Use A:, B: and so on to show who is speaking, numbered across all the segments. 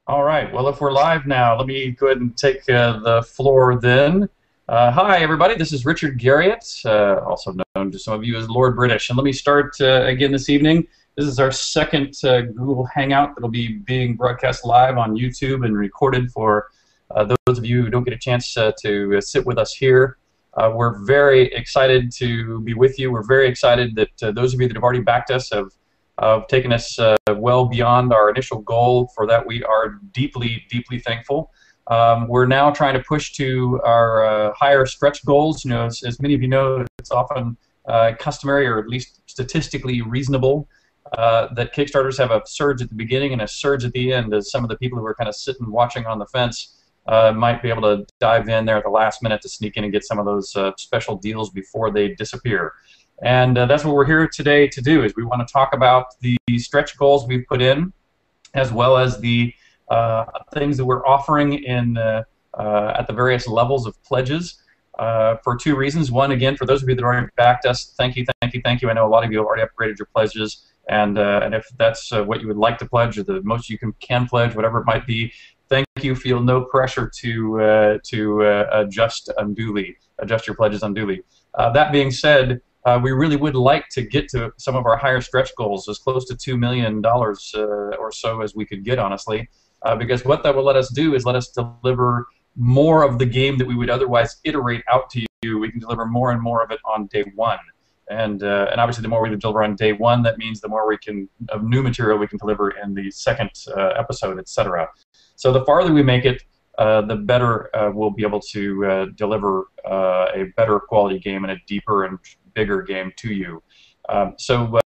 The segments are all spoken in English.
A: All right. Well, if we're live now, let me go ahead and take the floor then. Hi, everybody. This is Richard Garriott, also known to some of you as Lord British. And let me start again this evening. This is our second Google Hangout that'll be being broadcast live on YouTube and recorded for those of you who don't get a chance to sit with us here. We're very excited to be with you. We're very excited that those of you that have already backed us have taken us well beyond our initial goal. For that, we are deeply, deeply thankful. We're now trying to push to our higher stretch goals. You know, as many of you know, it's often customary, or at least statistically reasonable, that Kickstarters have a surge at the beginning and a surge at the end, as some of the people who are kind of sitting watching on the fence might be able to dive in there at the last minute to sneak in and get some of those special deals before they disappear. And that's what we're here today to do, is we want to talk about the stretch goals we've put in, as well as the things that we're offering in at the various levels of pledges, for two reasons. One, again, for those of you that already backed us, thank you, thank you, thank you. I know a lot of you have already upgraded your pledges, and if that's what you would like to pledge, or the most you can pledge, whatever it might be, thank you. Feel no pressure to adjust your pledges unduly. That being said, we really would like to get to some of our higher stretch goals, as close to $2 million or so as we could get, honestly, because what that will let us do is let us deliver more of the game that we would otherwise iterate out to you. We can deliver more and more of it on day one. And obviously, the more we deliver on day one, that means the more of new material we can deliver in the second episode, etc. So the farther we make it, the better we'll be able to deliver a better quality game and a deeper and bigger game to you. So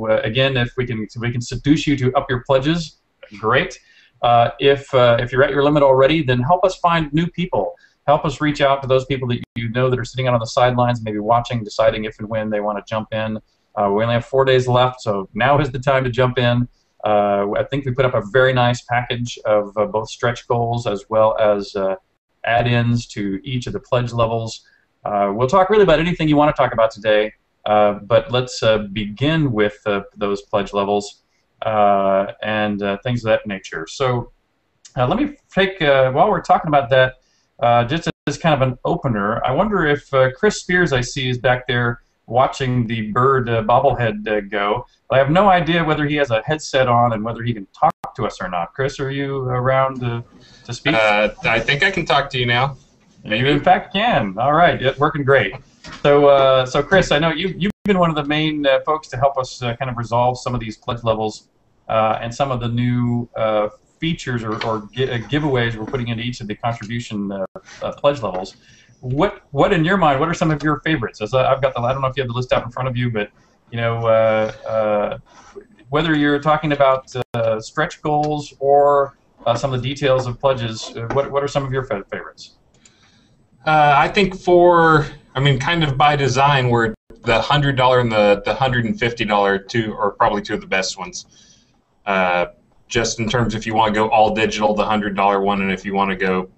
A: again, if we can seduce you to up your pledges, great. If you're at your limit already, then help us find new people. Help us reach out to those people that you know that are sitting out on the sidelines, maybe watching, deciding if and when they want to jump in. We only have 4 days left, so now is the time to jump in. I think we put up a very nice package of both stretch goals as well as add-ins to each of the pledge levels. We'll talk really about anything you want to talk about today, but let's begin with those pledge levels and things of that nature. So let me take, while we're talking about that, just as kind of an opener, I wonder if Chris Spears, I see, is back there watching the bird bobblehead go. I have no idea whether he has a headset on and whether he can talk to us or not. Chris, are you around to speak?
B: I think I can talk to you now.
A: You in fact can. All right, it's working great. So Chris, I know you've been one of the main folks to help us kind of resolve some of these pledge levels and some of the new features or giveaways we're putting into each of the contribution pledge levels. What in your mind? What are some of your favorites? As I've got I don't know if you have the list out in front of you, but you know, whether you're talking about stretch goals or some of the details of pledges, what are some of your favorites?
B: I think kind of by design, we're the $100 and the $150 are probably two of the best ones. Just in terms, if you want to go all digital, the $100 one, and if you want to go,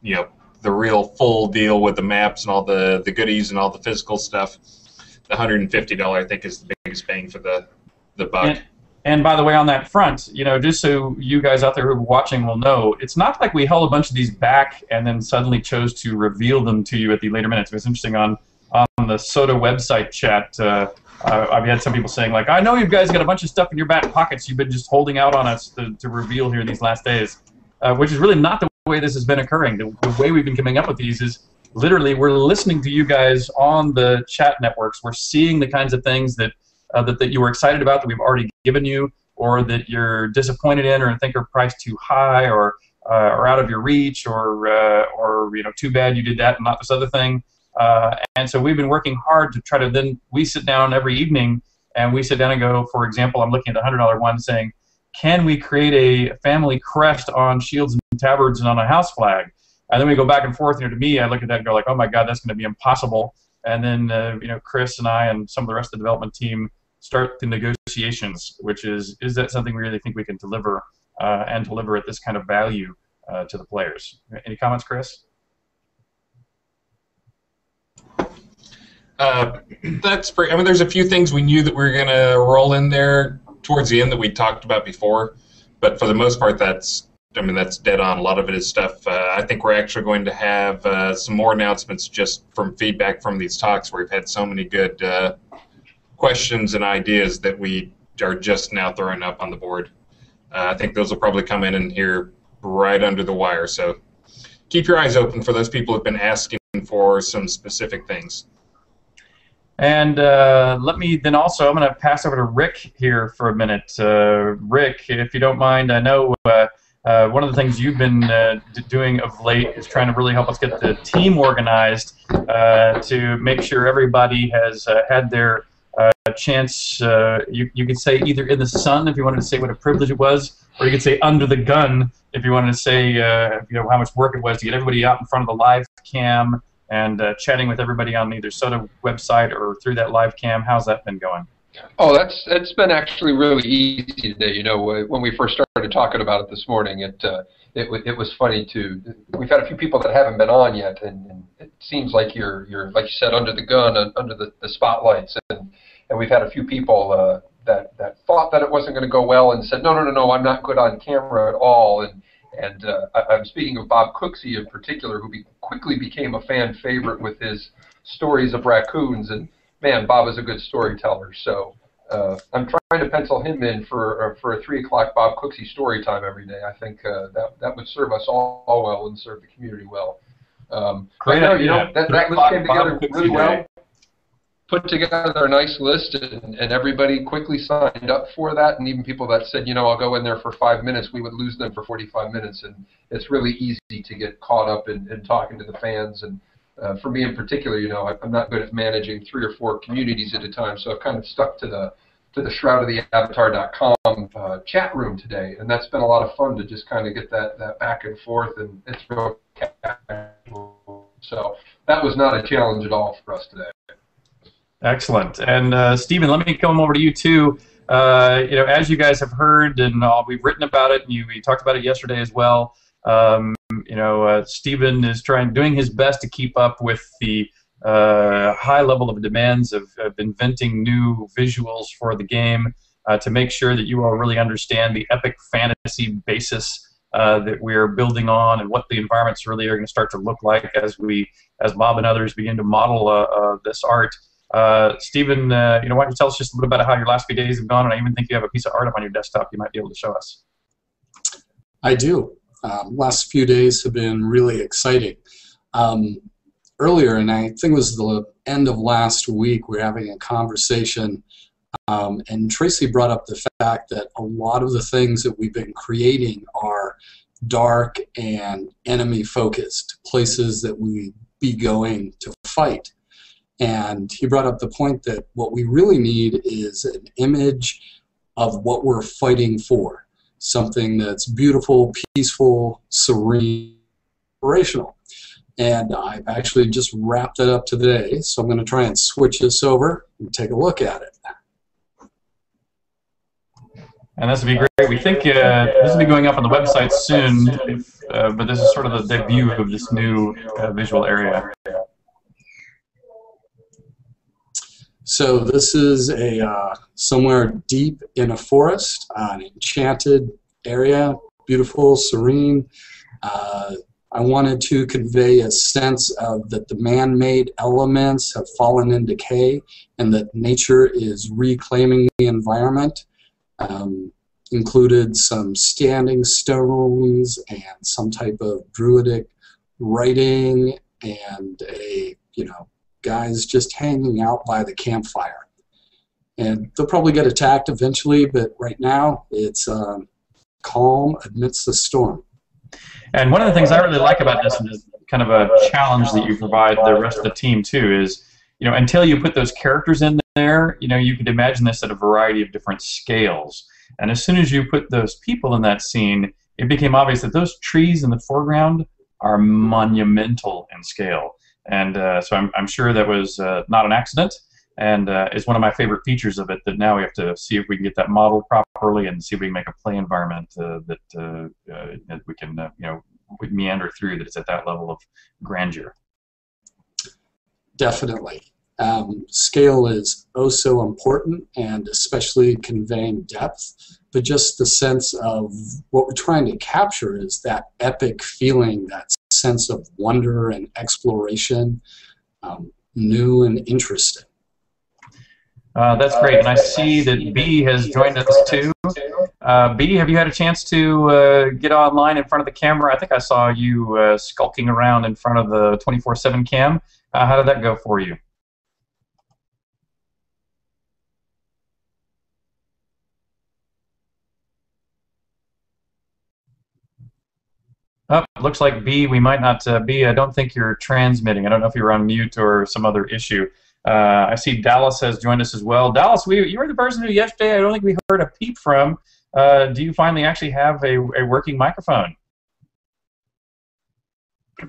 B: you know, the real full deal with the maps and all the goodies and all the physical stuff, the $150 I think is the biggest bang for the buck.
A: And by the way, on that front, you know, just so you guys out there who are watching will know, it's not like we held a bunch of these back and then suddenly chose to reveal them to you at the later minutes. It was interesting on the SOTA website chat. I've had some people saying, like, I know you guys got a bunch of stuff in your back pockets you've been just holding out on us to reveal here these last days, which is really not the way this has been occurring. The way we've been coming up with these is literally we're listening to you guys on the chat networks. We're seeing the kinds of things that you were excited about that we've already given you, or that you're disappointed in, or think are priced too high, or out of your reach, or you know, too bad you did that and not this other thing. And so we've been working hard to try to then we sit down every evening and we sit down and go, for example, I'm looking at the $100 one saying, can we create a family crest on shields and tabards and on a house flag? And then we go back and forth. You know, to me, I look at that and go like, oh my God, that's going to be impossible. And then you know, Chris and I and some of the rest of the development team start the negotiations, which is that something we really think we can deliver and deliver at this kind of value to the players? Any comments, Chris?
B: That's pretty. I mean, there's a few things we knew that we were going to roll in there towards the end that we talked about before, but for the most part, that's I mean, that's dead on. A lot of it is stuff. I think we're actually going to have some more announcements just from feedback from these talks where we've had so many good questions and ideas that we are just now throwing up on the board. I think those will probably come in here right under the wire. So keep your eyes open for those people who have been asking for some specific things.
A: And let me then also, I'm going to pass over to Rick here for a minute. Rick, if you don't mind, I know one of the things you've been doing of late is trying to really help us get the team organized to make sure everybody has had their chance. You could say either in the sun if you wanted to say what a privilege it was, or you could say under the gun if you wanted to say how much work it was to get everybody out in front of the live cam and chatting with everybody on either SOTA website or through that live cam. How's that been going?
C: Oh, it's been actually really easy today. You know, when we first started talking about it this morning, it was funny too. We've had a few people that haven't been on yet, and it seems like you're like you said, under the gun, under the spotlights, and we've had a few people that thought that it wasn't going to go well and said, no, I'm not good on camera at all, and I'm speaking of Bob Cooksey in particular, who quickly became a fan favorite with his stories of raccoons. And man, Bob is a good storyteller. So I'm trying to pencil him in for a 3 o'clock Bob Cooksey story time every day. I think that would serve us all well and serve the community well.
A: Great.
C: Know, you know, that list came together really well. Put together a nice list, and everybody quickly signed up for that, and even people that said, I'll go in there for 5 minutes, we would lose them for 45 minutes, and it's really easy to get caught up in talking to the fans, and for me in particular, I'm not good at managing 3 or 4 communities at a time, so I've kind of stuck to the shroudoftheavatar.com chat room today, and that's been a lot of fun to just kind of get that back and forth, and it's real casual. So that was not a challenge at all for us today.
A: Excellent. And Stephen, let me come over to you too. As you guys have heard, and we've written about it, and we talked about it yesterday as well. Stephen is doing his best to keep up with the high level of demands of inventing new visuals for the game to make sure that you all really understand the epic fantasy basis that we're building on and what the environments really are going to start to look like as Bob and others begin to model this art. Stephen, why don't you tell us just a little bit about how your last few days have gone, and I even think you have a piece of art up on your desktop you might be able to show us.
D: I do. Last few days have been really exciting. Earlier, and I think it was the end of last week, we were having a conversation, and Tracy brought up the fact that a lot of the things that we've been creating are dark and enemy-focused, places that we be going to fight. And he brought up the point that what we really need is an image of what we're fighting for, something that's beautiful, peaceful, serene, inspirational. And I've actually just wrapped it up today, so I'm going to try and switch this over and take a look at it.
A: And this would be great. We think this will be going up on the website soon, but this is sort of the debut of this new visual area.
D: So this is somewhere deep in a forest, an enchanted area, beautiful, serene. I wanted to convey a sense of that the man-made elements have fallen in decay and that nature is reclaiming the environment. Included some standing stones and some type of druidic writing and guys just hanging out by the campfire. And they'll probably get attacked eventually, but right now it's calm amidst the storm.
A: And one of the things I really like about this, and is kind of a challenge that you provide the rest of the team too, is until you put those characters in there, you could imagine this at a variety of different scales. And as soon as you put those people in that scene, it became obvious that those trees in the foreground are monumental in scale. And so I'm sure that was not an accident, and is one of my favorite features of it, that now we have to see if we can get that modeled properly and see if we can make a play environment that we can we meander through, that it's at that level of grandeur.
D: Definitely. Scale is oh so important, and especially conveying depth, but just the sense of what we're trying to capture is that epic feeling, that sense of wonder and exploration, new and interesting.
A: That's great, and I see that B has joined us too. B, have you had a chance to get online in front of the camera? I think I saw you skulking around in front of the 24/7 cam. How did that go for you? Oh, looks like B, we might not, B, I don't think you're transmitting. I don't know if you're on mute or some other issue. I see Dallas has joined us as well. Dallas, you were the person who yesterday I don't think we heard a peep from. Do you finally actually have a working microphone?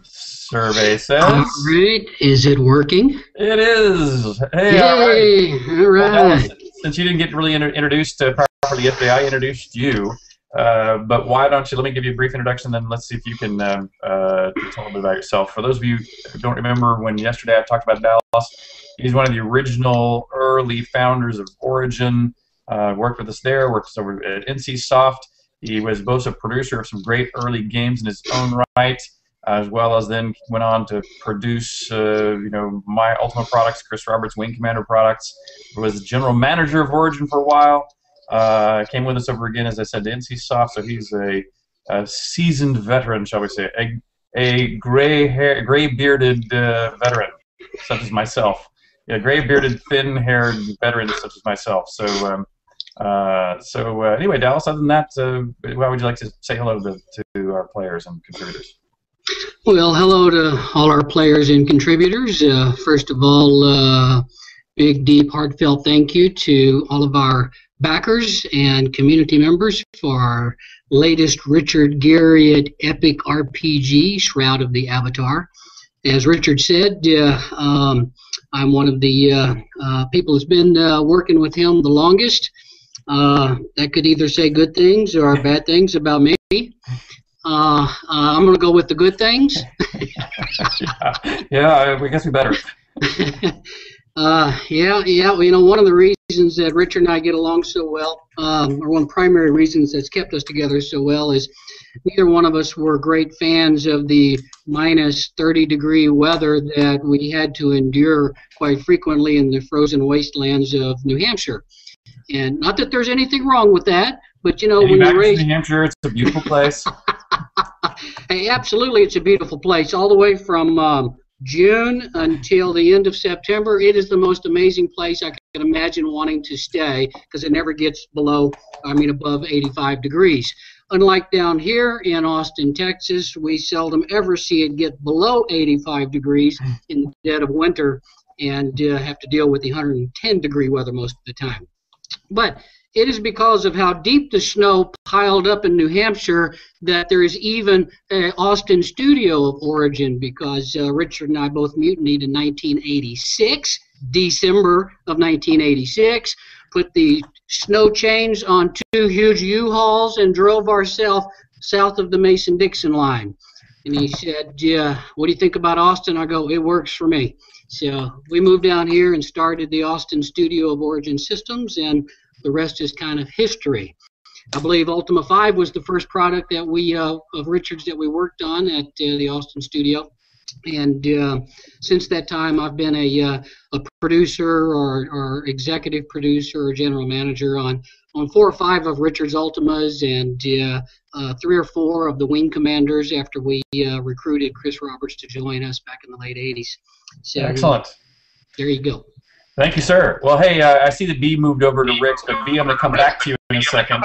A: Survey says.
E: All right, is it working?
A: It is. Hey,
E: yay! All right.
A: Well, Dallas, since you didn't get really introduced properly yesterday, I introduced you. But why don't you, let me give you a brief introduction, then let's see if you can tell a little bit about yourself. For those of you who don't remember, when yesterday I talked about Dallas, he's one of the original early founders of Origin, worked with us there, worked with us over at NCSoft. He was both a producer of some great early games in his own right, as well as then went on to produce My Ultima products, Chris Roberts' Wing Commander products. He was the general manager of Origin for a while. Came with us over again, as I said, to NCSoft, so he's a seasoned veteran, shall we say, a gray-bearded veteran, such as myself. Yeah, gray-bearded, thin-haired veteran, such as myself. So, anyway, Dallas, other than that, how would you like to say hello to our players and contributors?
E: Well, hello to all our players and contributors. First of all, big, deep, heartfelt thank you to all of our backers and community members for our latest Richard Garriott epic RPG, Shroud of the Avatar. As Richard said, I'm one of the people that's been working with him the longest. That could either say good things or bad things about me. I'm going to go with the good things.
A: Yeah, I guess we better.
E: Yeah. One of the reasons that Richard and I get along so well, or one of the primary reasons that's kept us together so well, is neither one of us were great fans of the minus 30-degree weather that we had to endure quite frequently in the frozen wastelands of New Hampshire. And not that there's anything wrong with that, but when you raise
A: New Hampshire, it's a beautiful place.
E: Hey, absolutely, it's a beautiful place. All the way from June until the end of September, it is the most amazing place I can imagine wanting to stay, because it never gets above 85 degrees. Unlike down here in Austin, Texas, we seldom ever see it get below 85 degrees in the dead of winter, and have to deal with the 110-degree weather most of the time. But it is because of how deep the snow piled up in New Hampshire that there is even an Austin studio of Origin, because Richard and I both mutinied in 1986, December of 1986, put the snow chains on 2 huge U-Hauls and drove ourselves south of the Mason-Dixon line. And he said, "Yeah, what do you think about Austin?" I go, "It works for me." So we moved down here and started the Austin studio of Origin Systems, and the rest is kind of history. I believe Ultima 5 was the first product that of Richard's that we worked on at the Austin studio. And since that time, I've been a producer or executive producer or general manager on 4 or 5 of Richard's Ultimas, and 3 or 4 of the Wing Commanders after we recruited Chris Roberts to join us back in the late 80s. So,
A: excellent.
E: There you go.
A: Thank you, sir. Well, hey, I see that B moved over to Rick's, but B, I'm going to come back to you in a second,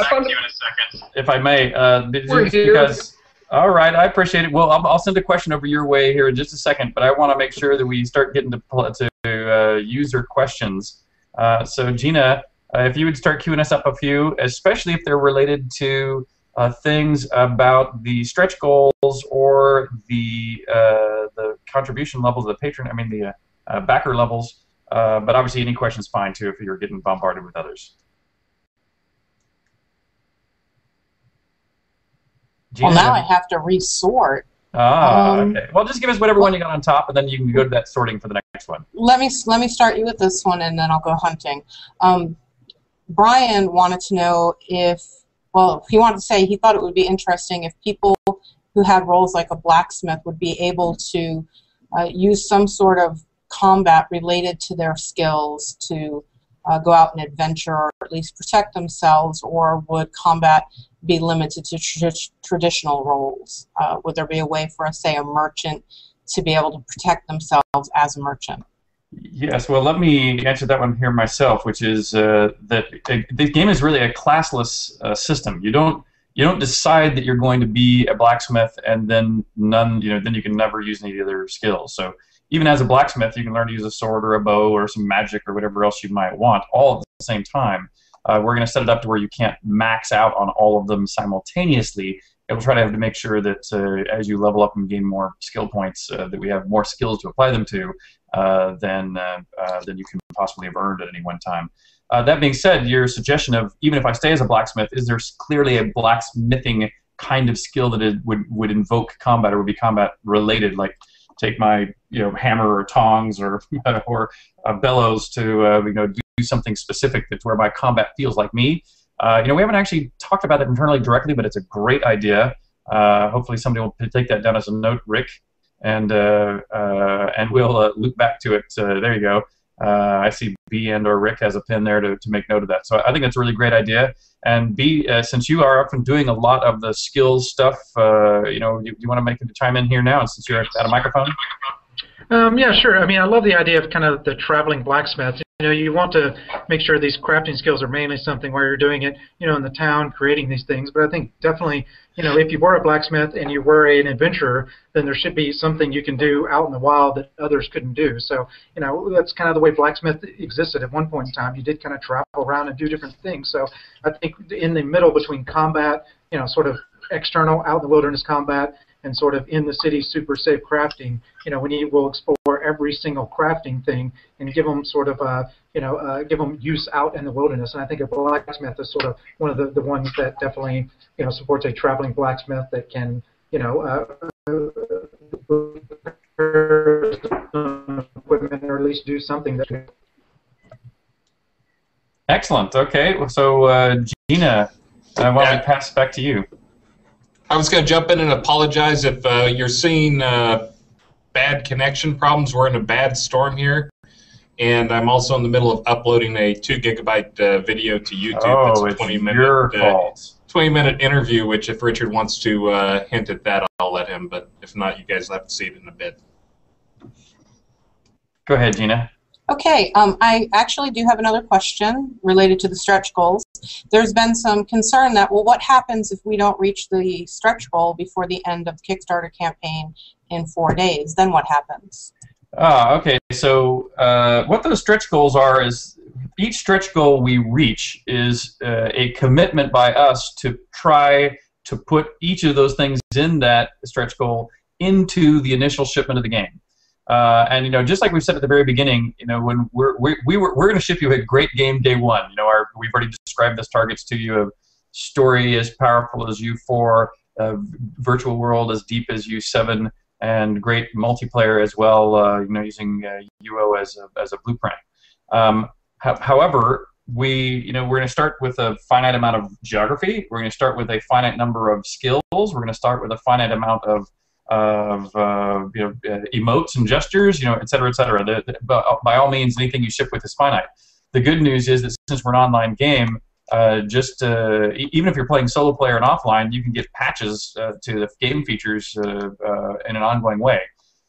A: if I may. Because, all right, I appreciate it. Well, I'll send a question over your way here in just a second, but I want to make sure that we start getting to user questions. So, Gina, if you would start queuing us up a few, especially if they're related to things about the stretch goals or the contribution levels, the backer levels. But obviously any question's fine too if you're getting bombarded with others.
F: Gina, well, now I have to resort
A: Okay. Well, just give us whatever one you got on top, and then you can go to that sorting for the next one.
F: Let me start you with this one, and then I'll go hunting. Brian wanted to know if, well, he wanted to say he thought it would be interesting if people who had roles like a blacksmith would be able to use some sort of combat related to their skills to go out and adventure or at least protect themselves, or would combat be limited to traditional roles? Would there be a way for, say, a merchant to be able to protect themselves as a merchant?
A: Yes, well, let me answer that one here myself, which is that the game is really a classless system. You don't decide that you're going to be a blacksmith and then then you can never use any of the other skills. So even as a blacksmith, you can learn to use a sword or a bow or some magic or whatever else you might want, all at the same time. We're going to set it up to where you can't max out on all of them simultaneously. We'll try to have to make sure that as you level up and gain more skill points, that we have more skills to apply them to than you can possibly have earned at any one time. That being said, your suggestion of even if I stay as a blacksmith, is there clearly a blacksmithing kind of skill that it would invoke combat or would be combat related, like take my hammer or tongs or bellows to do something specific that's where my combat feels like me? We haven't actually talked about that internally directly, but it's a great idea. Hopefully somebody will take that down as a note, Rick, and we'll loop back to it. There you go. I see B and/or Rick has a pin there to make note of that. So I think that's a really great idea. And B, since you are often doing a lot of the skills stuff, you want to make a chime in here now, and since you're at a microphone.
G: Yeah, sure. I mean, I love the idea of kind of the traveling blacksmith. You want to make sure these crafting skills are mainly something where you're doing it, in the town, creating these things. But I think definitely, if you were a blacksmith and you were an adventurer, then there should be something you can do out in the wild that others couldn't do. So, that's kind of the way blacksmith existed at one point in time. You did kind of travel around and do different things. So I think in the middle between combat, sort of external, out in the wilderness combat, and sort of in the city super safe crafting, we'll explore every single crafting thing and give them sort of give them use out in the wilderness. And I think a blacksmith is sort of one of the ones that definitely supports a traveling blacksmith that can equipment or at least do something that.
A: Excellent. Okay. So Gina, why don't we pass back to you?
B: I was going to jump in and apologize if you're seeing bad connection problems. We're in a bad storm here, and I'm also in the middle of uploading a 2 GB video to YouTube.
A: Oh,
B: it's a
A: 20-minute
B: interview, which if Richard wants to hint at that, I'll let him, but if not, you guys will have to see it in a bit.
A: Go ahead, Gina.
F: Okay, I actually do have another question related to the stretch goals. There's been some concern that, well, what happens if we don't reach the stretch goal before the end of the Kickstarter campaign in 4 days? Then what happens?
A: Okay, so what those stretch goals are is each stretch goal we reach is a commitment by us to try to put each of those things in that stretch goal into the initial shipment of the game. And just like we said at the very beginning, when we're going to ship you a great game day one. We've already described this targets to you of story as powerful as U4, virtual world as deep as U7, and great multiplayer as well. Using UO as a blueprint. However, we're going to start with a finite amount of geography. We're going to start with a finite number of skills. We're going to start with a finite amount of emotes and gestures, et cetera, et cetera. By all means, anything you ship with is finite. The good news is that since we're an online game, even if you're playing solo player and offline, you can get patches to the game features in an ongoing way.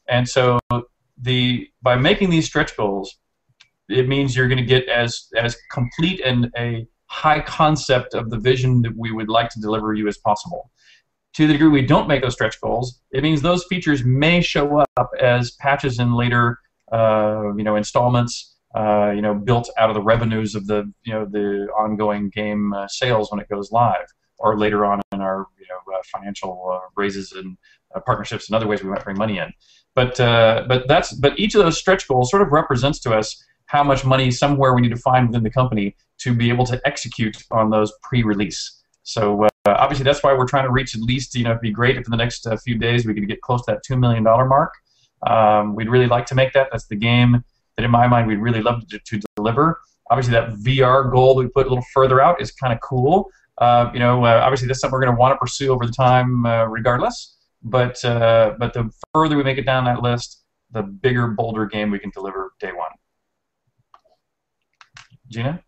A: And so by making these stretch goals, it means you're going to get as complete and a high concept of the vision that we would like to deliver you as possible. To the degree we don't make those stretch goals, it means those features may show up as patches in later, installments, built out of the revenues of the ongoing game sales when it goes live, or later on in our financial raises and partnerships and other ways we might bring money in. But each of those stretch goals sort of represents to us how much money somewhere we need to find within the company to be able to execute on those pre-release. So obviously that's why we're trying to reach at least, it'd be great if in the next few days we could get close to that $2 million mark. We'd really like to make that. That's the game that in my mind we'd really love to deliver. Obviously that VR goal that we put a little further out is kind of cool. Obviously that's something we're going to want to pursue over the time regardless. But the further we make it down that list, the bigger, bolder game we can deliver day one. Gina?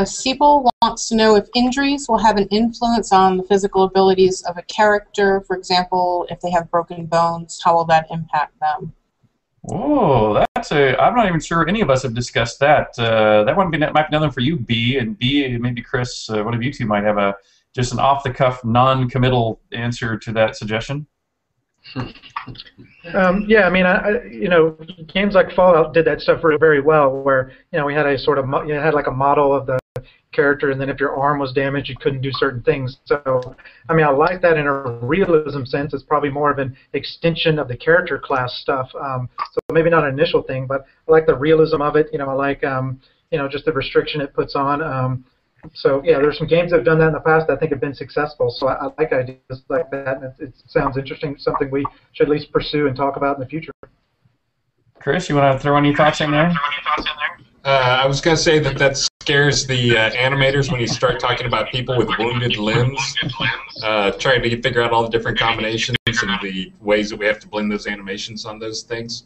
F: Siebel wants to know if injuries will have an influence on the physical abilities of a character. For example, if they have broken bones, how will that impact them?
A: Oh, I'm not even sure any of us have discussed that. That might be another for you, B, and B, maybe Chris, one of you two might have just an off-the-cuff, non-committal answer to that suggestion.
G: Yeah, I mean, games like Fallout did that stuff very well, where we had a sort of had like a model of the character, and then if your arm was damaged, you couldn't do certain things. So, I mean, I like that in a realism sense. It's probably more of an extension of the character class stuff. So maybe not an initial thing, but I like the realism of it. I like just the restriction it puts on. So yeah, there's some games that have done that in the past that I think have been successful. So I like ideas like that, and it sounds interesting. Something we should at least pursue and talk about in the future.
A: Chris, you want to throw any thoughts in there?
B: I was going to say that scares the animators when you start talking about people with wounded limbs, trying to figure out all the different combinations and the ways that we have to blend those animations on those things.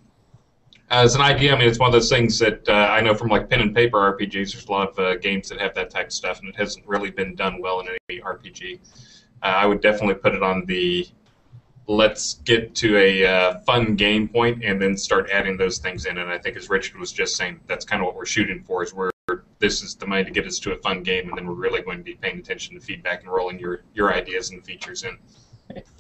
B: As an idea, I mean, it's one of those things that I know from like pen and paper RPGs. There's a lot of games that have that type of stuff, and it hasn't really been done well in any RPG. I would definitely put it on the let's get to a fun game point and then start adding those things in. And I think, as Richard was just saying, that's kind of what we're shooting for. Is this is the money to get us to a fun game, and then we're really going to be paying attention to feedback and rolling your ideas and features in.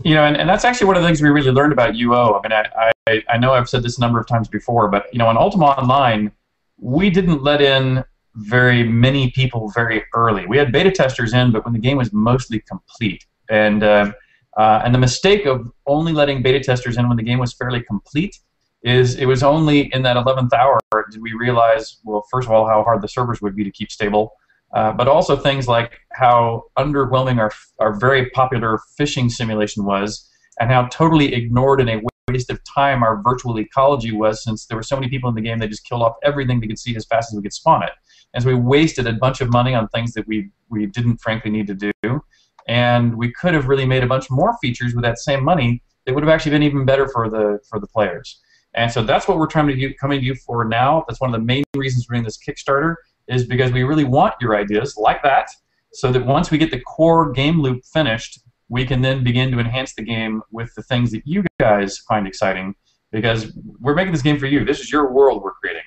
A: And that's actually one of the things we really learned about UO. I mean, I know I've said this a number of times before, but in Ultima Online, we didn't let in very many people very early. We had beta testers in, but when the game was mostly complete, and the mistake of only letting beta testers in when the game was fairly complete is it was only in that 11th hour did we realize, well, first of all, how hard the servers would be to keep stable. But also things like how underwhelming our very popular fishing simulation was, and how totally ignored and a waste of time our virtual ecology was, since there were so many people in the game that just killed off everything they could see as fast as we could spawn it. And so we wasted a bunch of money on things that we didn't frankly need to do, and we could have really made a bunch more features with that same money that would have actually been even better for the players. And so that's what we're trying to do, coming to you for now. That's one of the main reasons we're doing this Kickstarter, is because we really want your ideas like that, so that once we get the core game loop finished, we can then begin to enhance the game with the things that you guys find exciting, because we're making this game for you. This is your world we're creating.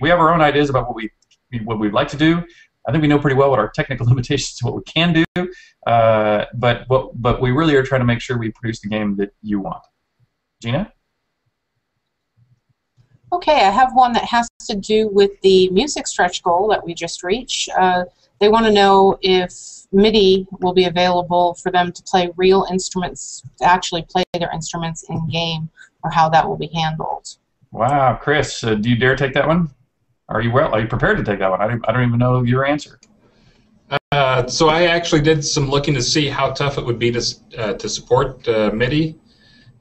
A: We have our own ideas about what we'd like to do. I think we know pretty well what our technical limitations to what we can do, but we really are trying to make sure we produce the game that you want. Gina?
F: Okay, I have one that has to do with the music stretch goal that we just reached. They want to know if MIDI will be available for them to play real instruments, to actually play their instruments in-game, or how that will be handled.
A: Wow, Chris, do you dare take that one? Are you prepared to take that one? I don't even know your answer.
B: So I actually did some looking to see how tough it would be to support MIDI.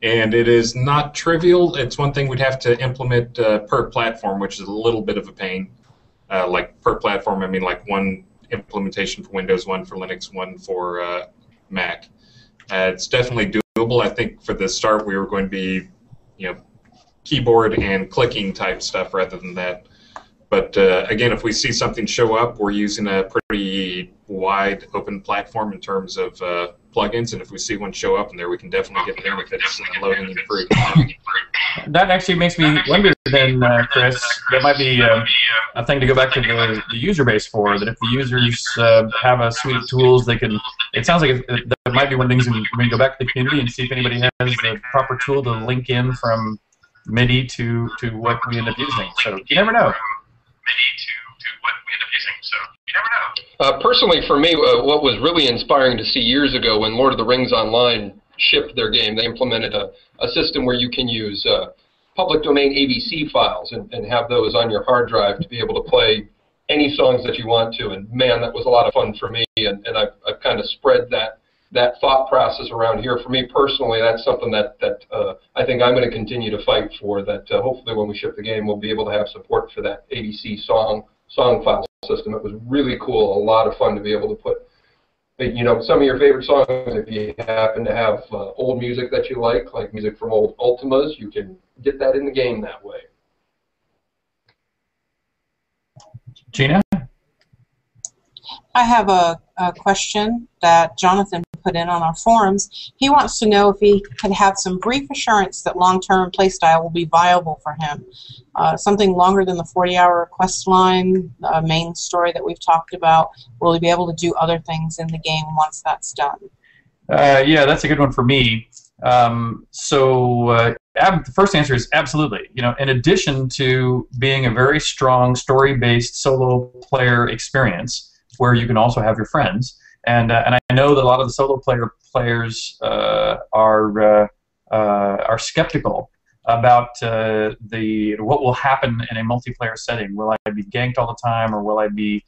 B: And it is not trivial. It's one thing we'd have to implement per platform, which is a little bit of a pain. Like per platform, I mean like one implementation for Windows, one for Linux, one for Mac. It's definitely doable. I think for the start we were going to be, keyboard and clicking type stuff rather than that. But again, if we see something show up, we're using a pretty wide open platform in terms of plugins, and if we see one show up in there, we can definitely get there if it's low-hanging fruit.
A: That actually makes me wonder then, Chris, that might be a thing to go back to the user base for, that if the users have a suite of tools, they can, it sounds like that might be one of the things we can go back to the community and see if anybody has the proper tool to link in from MIDI to what we end up using. So you never know.
C: Personally, for me, what was really inspiring to see years ago when Lord of the Rings Online shipped their game, they implemented a system where you can use public domain ABC files and have those on your hard drive to be able to play any songs that you want to. And man, that was a lot of fun for me and I've kind of spread that thought process around here. For me personally, that's something that I think I'm going to continue to fight for, that hopefully when we ship the game, we'll be able to have support for that ADC song file system. It was really cool, a lot of fun to be able to put, you know, some of your favorite songs. If you happen to have old music that you like music from old Ultimas, you can get that in the game that way.
A: Gina?
F: I have a question that Jonathan put in on our forums. He wants to know if he could have some brief assurance that long-term playstyle will be viable for him. Something longer than the 40-hour quest line, main story that we've talked about. Will he be able to do other things in the game once that's done?
A: Yeah, that's a good one for me. The first answer is absolutely. You know, in addition to being a very strong story-based solo player experience, where you can also have your friends, and I know that a lot of the solo players are skeptical about what will happen in a multiplayer setting. Will I be ganked all the time, or will I be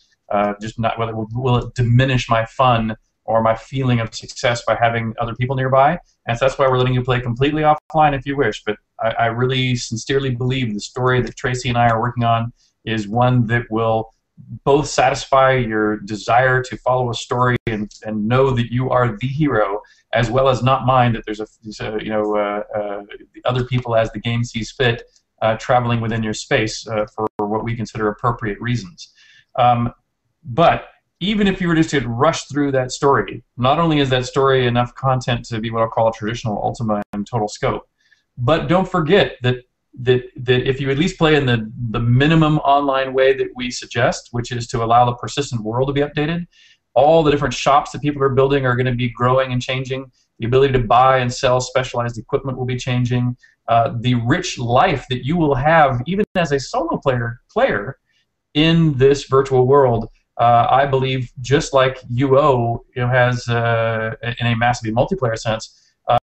A: just not? Will it diminish my fun or my feeling of success by having other people nearby? And so that's why we're letting you play completely offline if you wish. But I really sincerely believe the story that Tracy and I are working on is one that will both satisfy your desire to follow a story and know that you are the hero, as well as not mind that there's the other people as the game sees fit traveling within your space for what we consider appropriate reasons. But even if you were just to rush through that story, not only is that story enough content to be what I'll call a traditional Ultima and total scope, but don't forget that if you at least play in the minimum online way that we suggest, which is to allow the persistent world to be updated, all the different shops that people are building are going to be growing and changing. The ability to buy and sell specialized equipment will be changing. The rich life that you will have, even as a solo player in this virtual world, I believe, just like UO has, in a massively multiplayer sense,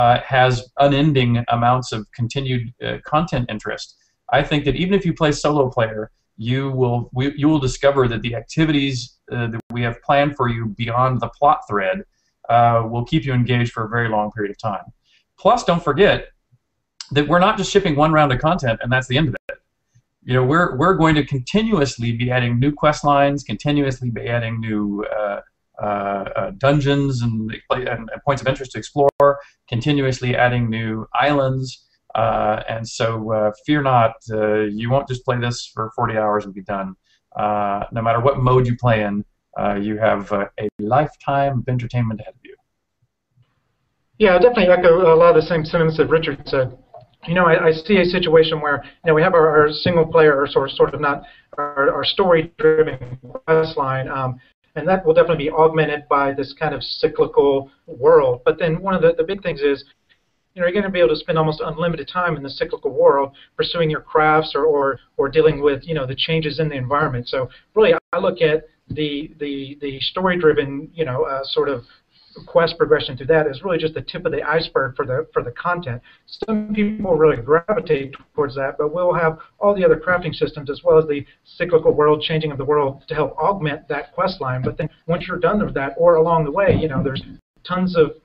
A: has unending amounts of continued content interest. I think that even if you play solo player, you will discover that the activities that we have planned for you beyond the plot thread will keep you engaged for a very long period of time. Plus, don't forget that we're not just shipping one round of content and that's the end of it. You know, we're going to continuously be adding new quest lines, continuously be adding new dungeons and points of interest to explore, continuously adding new islands, and so fear not, you won't just play this for 40 hours and be done. No matter what mode you play in, you have a lifetime of entertainment ahead of you.
G: Yeah, I definitely echo a lot of the same sentiments that Richard said. You know, I see a situation where we have our single player, or sort of not our story-driven quest line, and that will definitely be augmented by this kind of cyclical world. But then one of the big things is, you're going to be able to spend almost unlimited time in the cyclical world pursuing your crafts or dealing with the changes in the environment. So really, I look at the story-driven sort of quest progression through that is really just the tip of the iceberg for the content. Some people really gravitate towards that, but we'll have all the other crafting systems as well as the cyclical world, changing of the world, to help augment that quest line. But then once you're done with that, or along the way, there's tons of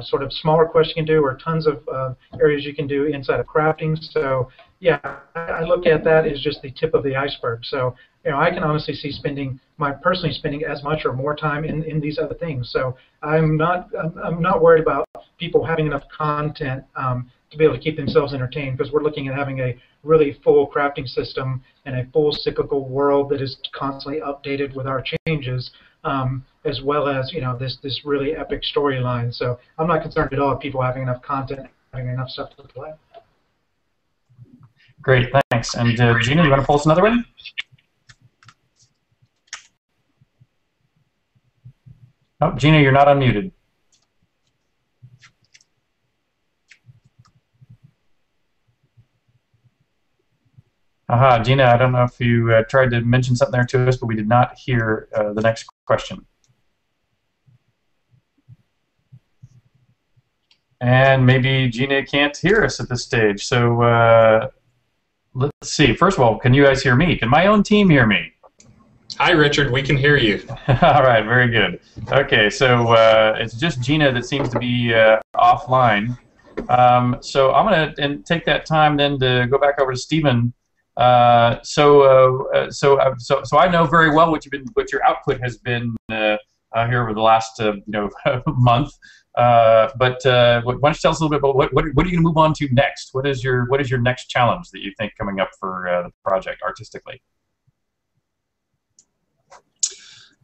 G: sort of smaller quests you can do, or tons of areas you can do inside of crafting. So yeah, I look at that as just the tip of the iceberg. So I can honestly see personally spending as much or more time in these other things. So I'm not worried about people having enough content to be able to keep themselves entertained, because we're looking at having a really full crafting system and a full cyclical world that is constantly updated with our changes, as well as this really epic storyline. So I'm not concerned at all with people having enough content, having enough stuff to play.
A: Great, thanks. And Gina, you want to pull us another one? Oh, Gina, you're not unmuted. Aha, Gina, I don't know if you tried to mention something there to us, but we did not hear the next question. And maybe Gina can't hear us at this stage. So let's see. First of all, can you guys hear me? Can my own team hear me?
B: Hi, Richard. We can hear you.
A: All right, very good. Okay, so it's just Gina that seems to be offline. So I'm going to take that time then to go back over to Stephen. So I know very well what your output has been here over the last month. But why don't you tell us a little bit about what are you going to move on to next? What is your next challenge that you think coming up for the project artistically?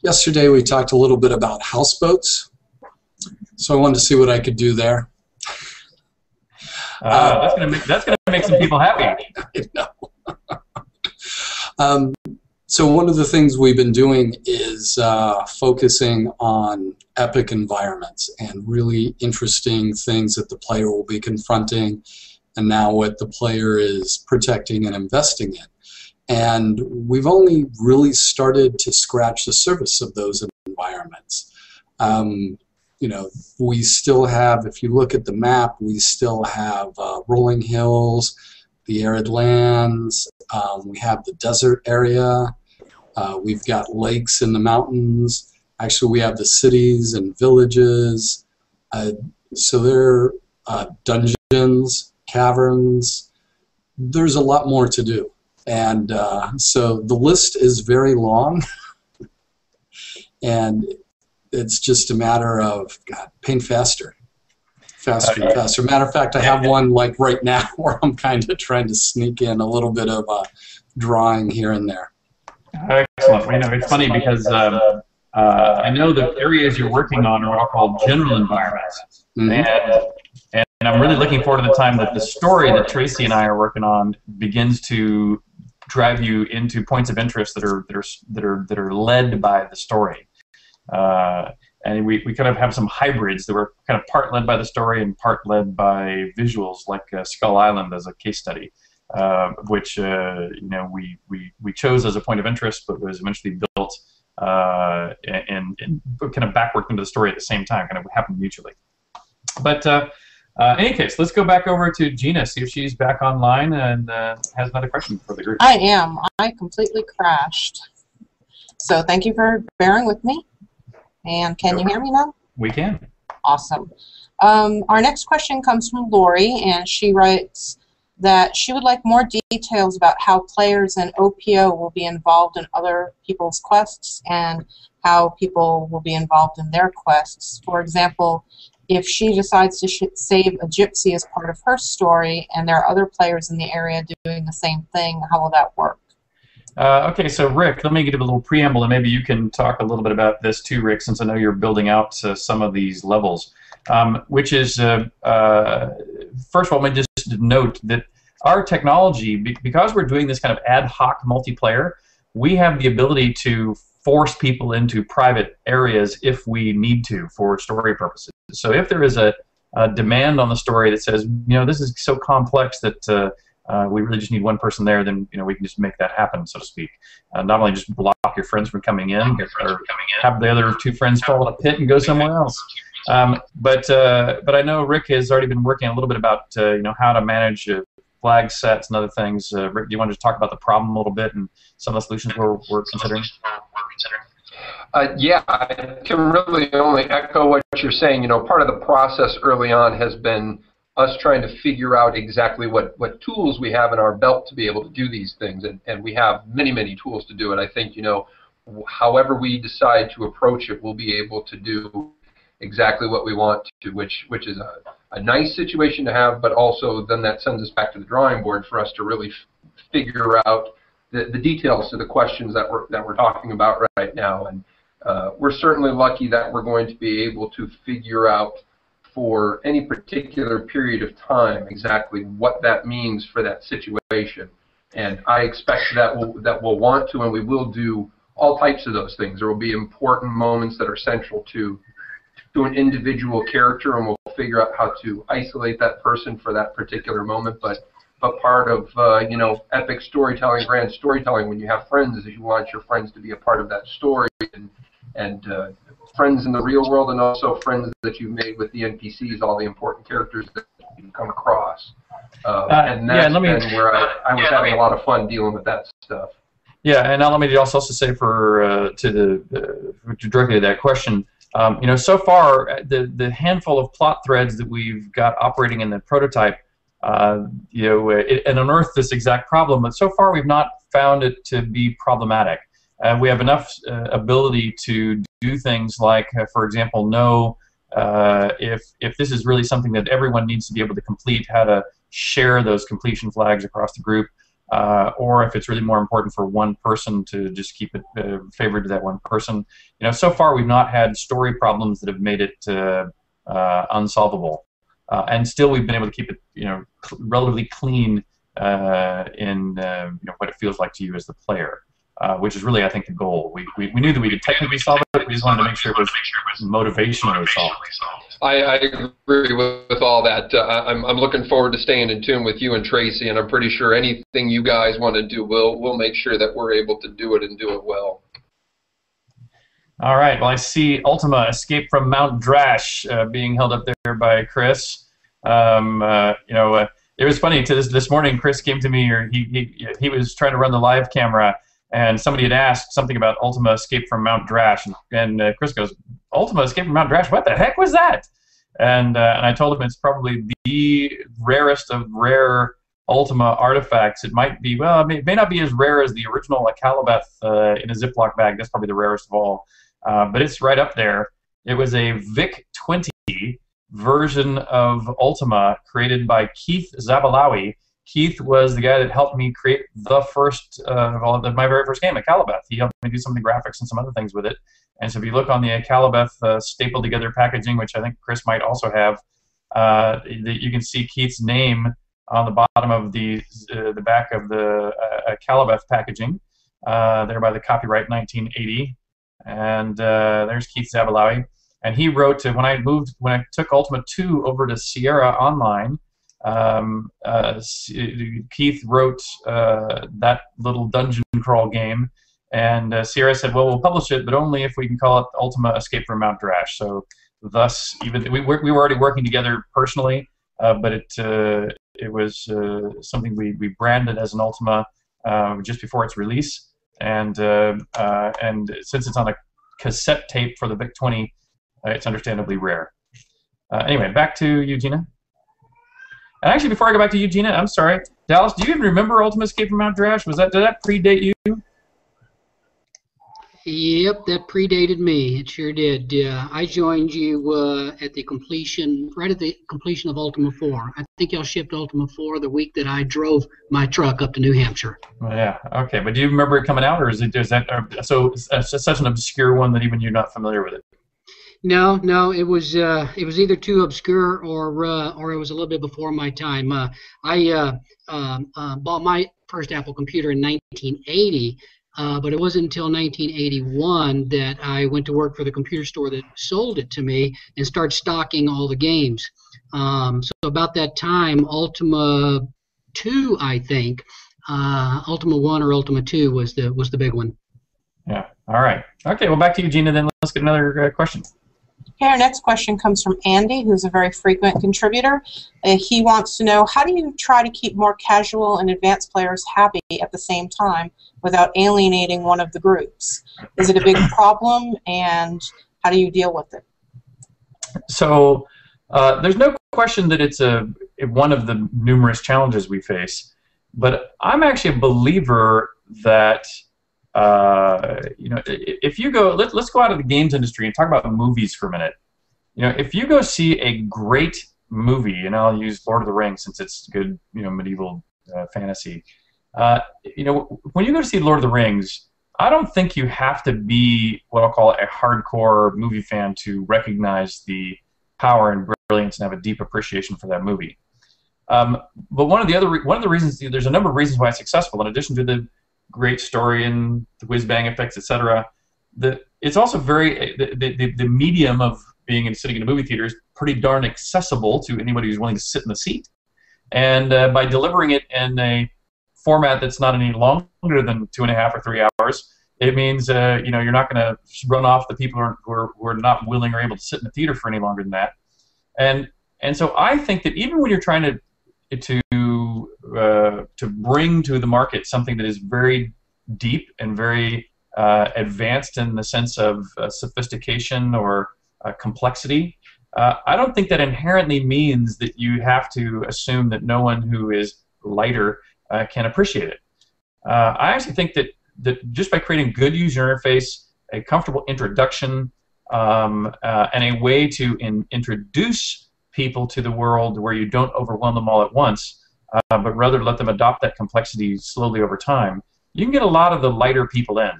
D: Yesterday we talked a little bit about houseboats, so I wanted to see what I could do there.
A: That's gonna make some people happy.
D: I know. So one of the things we've been doing is focusing on epic environments and really interesting things that the player will be confronting, and now what the player is protecting and investing in. And we've only really started to scratch the surface of those environments. We still have, if you look at the map, we still have rolling hills, the arid lands, we have the desert area, we've got lakes in the mountains. Actually, we have the cities and villages. So there are dungeons, caverns. There's a lot more to do. And so the list is very long, and it's just a matter of, God, paint faster and faster. Matter of fact, I have one like right now where I'm kind of trying to sneak in a little bit of drawing here and there.
A: Excellent. It's funny because I know the areas you're working on are all called general environments, and I'm really looking forward to the time that the story that Tracy and I are working on begins to drive you into points of interest that are led by the story. And we kind of have some hybrids that were kind of part led by the story and part led by visuals, like Skull Island as a case study, which we chose as a point of interest, but was eventually built and kind of backworked into the story at the same time, kind of happened mutually. But in any case, let's go back over to Gina, see if she's back online and has another question for the group.
F: I am. I completely crashed. So thank you for bearing with me. And can you hear me now?
A: We can.
F: Awesome. Our next question comes from Lori, and she writes that she would like more details about how players and OPO will be involved in other people's quests and how people will be involved in their quests. For example, if she decides to save a gypsy as part of her story and there are other players in the area doing the same thing, how will that work?
A: Okay, so Rick, let me give a little preamble, and maybe you can talk a little bit about this too, Rick, since I know you're building out some of these levels. Which is, first of all, let me just note that our technology, because we're doing this kind of ad hoc multiplayer, we have the ability to force people into private areas if we need to for story purposes. So if there is a demand on the story that says, this is so complex that we really just need one person there, then we can just make that happen, so to speak. Not only just block your friends from coming in, or have the other two friends fall in a pit and go somewhere else. But I know Rick has already been working a little bit about how to manage flag sets and other things. Rick, do you want to talk about the problem a little bit and some of the solutions we're considering?
C: Yeah, I can really only echo what you're saying. Part of the process early on has been us trying to figure out exactly what tools we have in our belt to be able to do these things, and we have many, many tools to do it. I think, however we decide to approach it, we'll be able to do exactly what we want to, which is a nice situation to have, but also then that sends us back to the drawing board for us to really figure out the details to the questions that we're talking about right now. And we're certainly lucky that we're going to be able to figure out for any particular period of time exactly what that means for that situation. And I expect that we'll want to, and we will do all types of those things. There will be important moments that are central to an individual character, and we'll figure out how to isolate that person for that particular moment. But part of epic storytelling, grand storytelling, when you have friends, is you want your friends to be a part of that story, and friends in the real world, and also friends that you've made with the NPCs, all the important characters that you come across. And that's been where I was having a lot of fun dealing with that stuff.
A: Yeah, and now let me also say for directly to that question. So far the handful of plot threads that we've got operating in the prototype, it unearthed this exact problem, but so far we've not found it to be problematic. We have enough ability to do things like, for example, know if this is really something that everyone needs to be able to complete, how to share those completion flags across the group, or if it's really more important for one person to just keep it favored to that one person. So far we've not had story problems that have made it unsolvable, and still we've been able to keep it, relatively clean in what it feels like to you as the player. Which is really, I think, the goal. We knew that we could technically solve it, we just wanted to make sure it was motivationally solved.
C: I agree with all that. I'm looking forward to staying in tune with you and Tracy, and I'm pretty sure anything you guys want to do, we'll make sure that we're able to do it and do it well. All
A: right. Well, I see Ultima Escape from Mount Drash being held up there by Chris. It was funny. This morning, Chris came to me, or he was trying to run the live camera. And somebody had asked something about Ultima Escape from Mount Drash, and Chris goes, "Ultima Escape from Mount Drash? What the heck was that?" And I told him it's probably the rarest of rare Ultima artifacts. It might be, well, it may not be as rare as the original Akalabeth in a Ziploc bag. That's probably the rarest of all, but it's right up there. It was a VIC-20 version of Ultima created by Keith Zabalawi. Keith was the guy that helped me create the first, my very first game, Akalabeth. He helped me do some of the graphics and some other things with it. And so if you look on the Akalabeth stapled together packaging, which I think Chris might also have, you can see Keith's name on the bottom of the back of the Akalabeth packaging, there by the copyright 1980. And there's Keith Zabalawi. And he wrote, when I took Ultima 2 over to Sierra Online, Keith wrote that little dungeon crawl game, and Sierra said, "Well, we'll publish it, but only if we can call it Ultima Escape from Mount Drash." So, thus, even we were already working together personally, but it was something we branded as an Ultima just before its release, and since it's on a cassette tape for the VIC-20, it's understandably rare. Anyway, back to Eugenia. And actually, before I go back to Eugenia, I'm sorry, Dallas, do you even remember Ultima Escape from Mount Drash? Did that predate you?
E: Yep, that predated me. It sure did. I joined you at the completion, right at the completion of Ultima 4. I think y'all shipped Ultima 4 the week that I drove my truck up to New Hampshire.
A: Well, yeah, okay. But do you remember it coming out, or is that such an obscure one that even you're not familiar with it?
E: No, it was either too obscure or it was a little bit before my time. I bought my first Apple computer in 1980, but it wasn't until 1981 that I went to work for the computer store that sold it to me and started stocking all the games. So about that time, Ultima 2, I think, Ultima 1 or Ultima 2 was the big one.
A: Yeah. All right. Okay. Well, back to Eugenia then. Let's get another question.
F: Okay, our next question comes from Andy, who's a very frequent contributor. He wants to know, how do you try to keep more casual and advanced players happy at the same time without alienating one of the groups? Is it a big problem, and how do you deal with it?
A: So there's no question that it's one of the numerous challenges we face, but I'm actually a believer that if you go, let's go out of the games industry and talk about movies for a minute. If you go see a great movie, and I'll use Lord of the Rings since it's good, medieval fantasy. When you go to see Lord of the Rings, I don't think you have to be what I'll call a hardcore movie fan to recognize the power and brilliance and have a deep appreciation for that movie. But one of the reasons, there's a number of reasons why it's successful. In addition to the great story and the whiz-bang effects, etc. It's also the medium of being and sitting in a movie theater is pretty darn accessible to anybody who's willing to sit in the seat. And by delivering it in a format that's not any longer than 2.5 or 3 hours, it means you're not going to run off the people who are not willing or able to sit in the theater for any longer than that. And so I think that even when you're trying to bring to the market something that is very deep and very advanced in the sense of sophistication or complexity, I don't think that inherently means that you have to assume that no one who is lighter can appreciate it. I actually think that just by creating good user interface, a comfortable introduction, and a way to introduce people to the world where you don't overwhelm them all at once, but rather let them adopt that complexity slowly over time, you can get a lot of the lighter people in.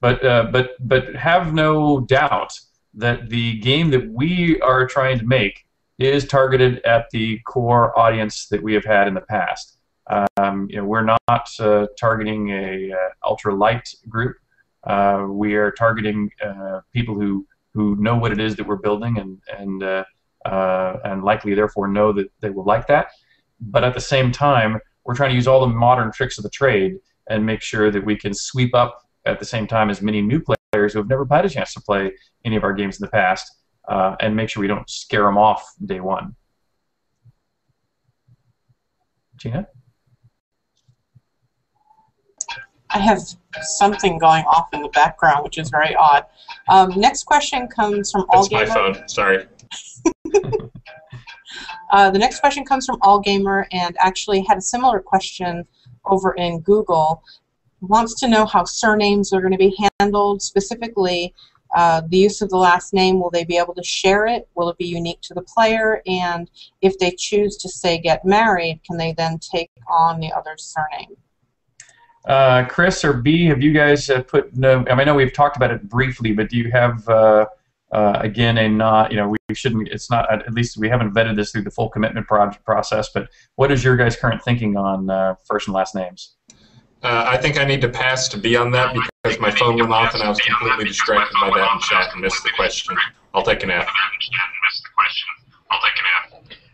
A: But have no doubt that the game that we are trying to make is targeted at the core audience that we have had in the past. We're not targeting a ultra light group. We are targeting people who know what it is that we're building and likely therefore know that they will like that. But at the same time, we're trying to use all the modern tricks of the trade and make sure that we can sweep up at the same time as many new players who have never had a chance to play any of our games in the past, and make sure we don't scare them off day one. Gina?
F: I have something going off in the background, which is very odd. Next question comes from
B: That's
F: AllGamer.
B: my phone. Sorry.
F: The next question comes from AllGamer, and actually had a similar question over in Google. Wants to know how surnames are going to be handled, specifically the use of the last name. Will they be able to share it? Will it be unique to the player? And if they choose to, say, get married, can they then take on the other's surname?
A: Chris or B, have you guys put no? I know we've talked about it briefly, but do you have again a not? We shouldn't. It's not. At least we haven't vetted this through the full commitment process. But what is your guys' current thinking on first and last names?
B: I think I need to pass to B on that because my phone went off and I was completely distracted by that in chat and missed the question. I'll take an F.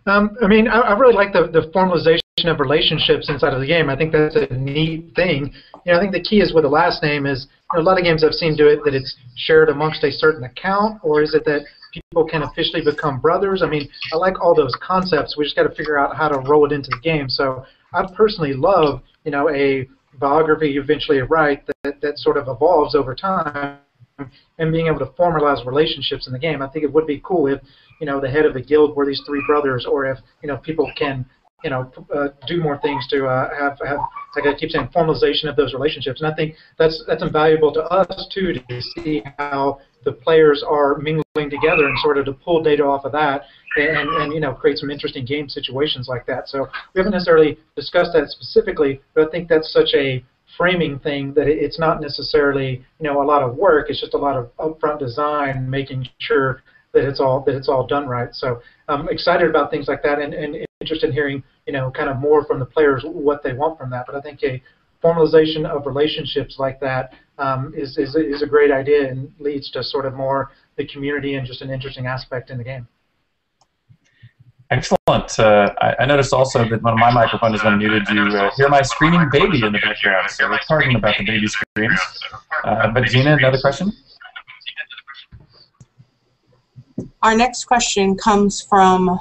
G: I really like the formalization of relationships inside of the game. I think that's a neat thing. I think the key is with the last name is a lot of games I've seen do it that it's shared amongst a certain account, or is it that people can officially become brothers? I like all those concepts. We just got to figure out how to roll it into the game. So I personally love, a biography you eventually write that sort of evolves over time, and being able to formalize relationships in the game. I think it would be cool if, the head of a guild were these three brothers, or if, people can, do more things to have, like I keep saying, formalization of those relationships. And I think that's invaluable to us, too, to see how the players are mingling together and sort of to pull data off of that and create some interesting game situations like that. So we haven't necessarily discussed that specifically, but I think that's such a framing thing that it's not necessarily a lot of work. It's just a lot of upfront design, making sure that it's all done right. So I'm excited about things like that, and interested in hearing kind of more from the players what they want from that. But I think a formalization of relationships like that is a great idea and leads to sort of more the community and just an interesting aspect in the game.
A: Excellent. I noticed also that one of my microphones is unmuted. You hear my screaming baby in the background, so we're talking about the baby screams. But Gina, another question?
F: Our next question comes from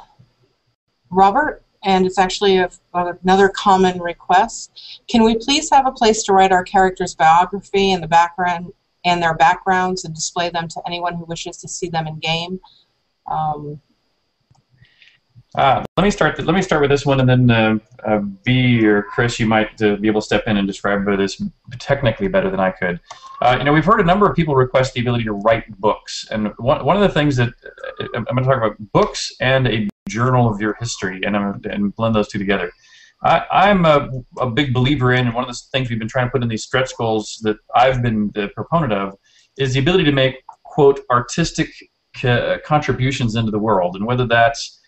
F: Robert, and it's actually another common request. Can we please have a place to write our character's biography and their backgrounds and display them to anyone who wishes to see them in game?
A: Let me start with this one, and then B or Chris, you might be able to step in and describe this technically better than I could. We've heard a number of people request the ability to write books, and one of the things that I'm going to talk about books and a journal of your history, and blend those two together. I'm a big believer in, and one of the things we've been trying to put in these stretch goals that I've been the proponent of, is the ability to make, quote, artistic contributions into the world, and whether that's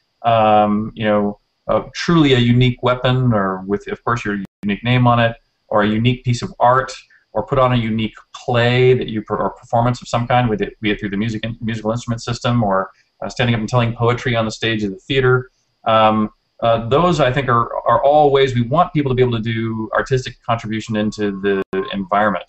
A: truly a unique weapon, or with, of course, your unique name on it, or a unique piece of art, or put on a unique play that or performance of some kind, be it through the musical instrument system, or standing up and telling poetry on the stage of the theater. Those, I think, are all ways we want people to be able to do artistic contribution into the environment.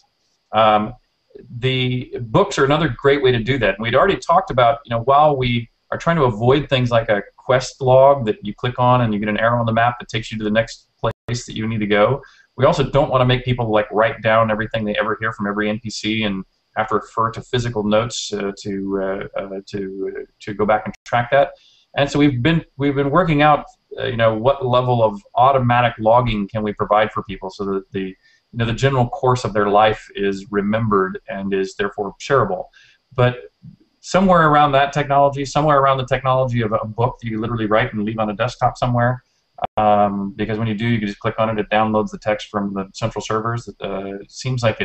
A: The books are another great way to do that. And we'd already talked about, while we are trying to avoid things like a quest log that you click on and you get an arrow on the map that takes you to the next place that you need to go, We also don't want to make people like write down everything they ever hear from every NPC and have to refer to physical notes to go back and track that. And so we've been working out what level of automatic logging can we provide for people so that the general course of their life is remembered and is therefore shareable. But somewhere around that technology, somewhere around the technology of a book that you literally write and leave on a desktop somewhere, because when you do, you can just click on it, it downloads the text from the central servers. It seems like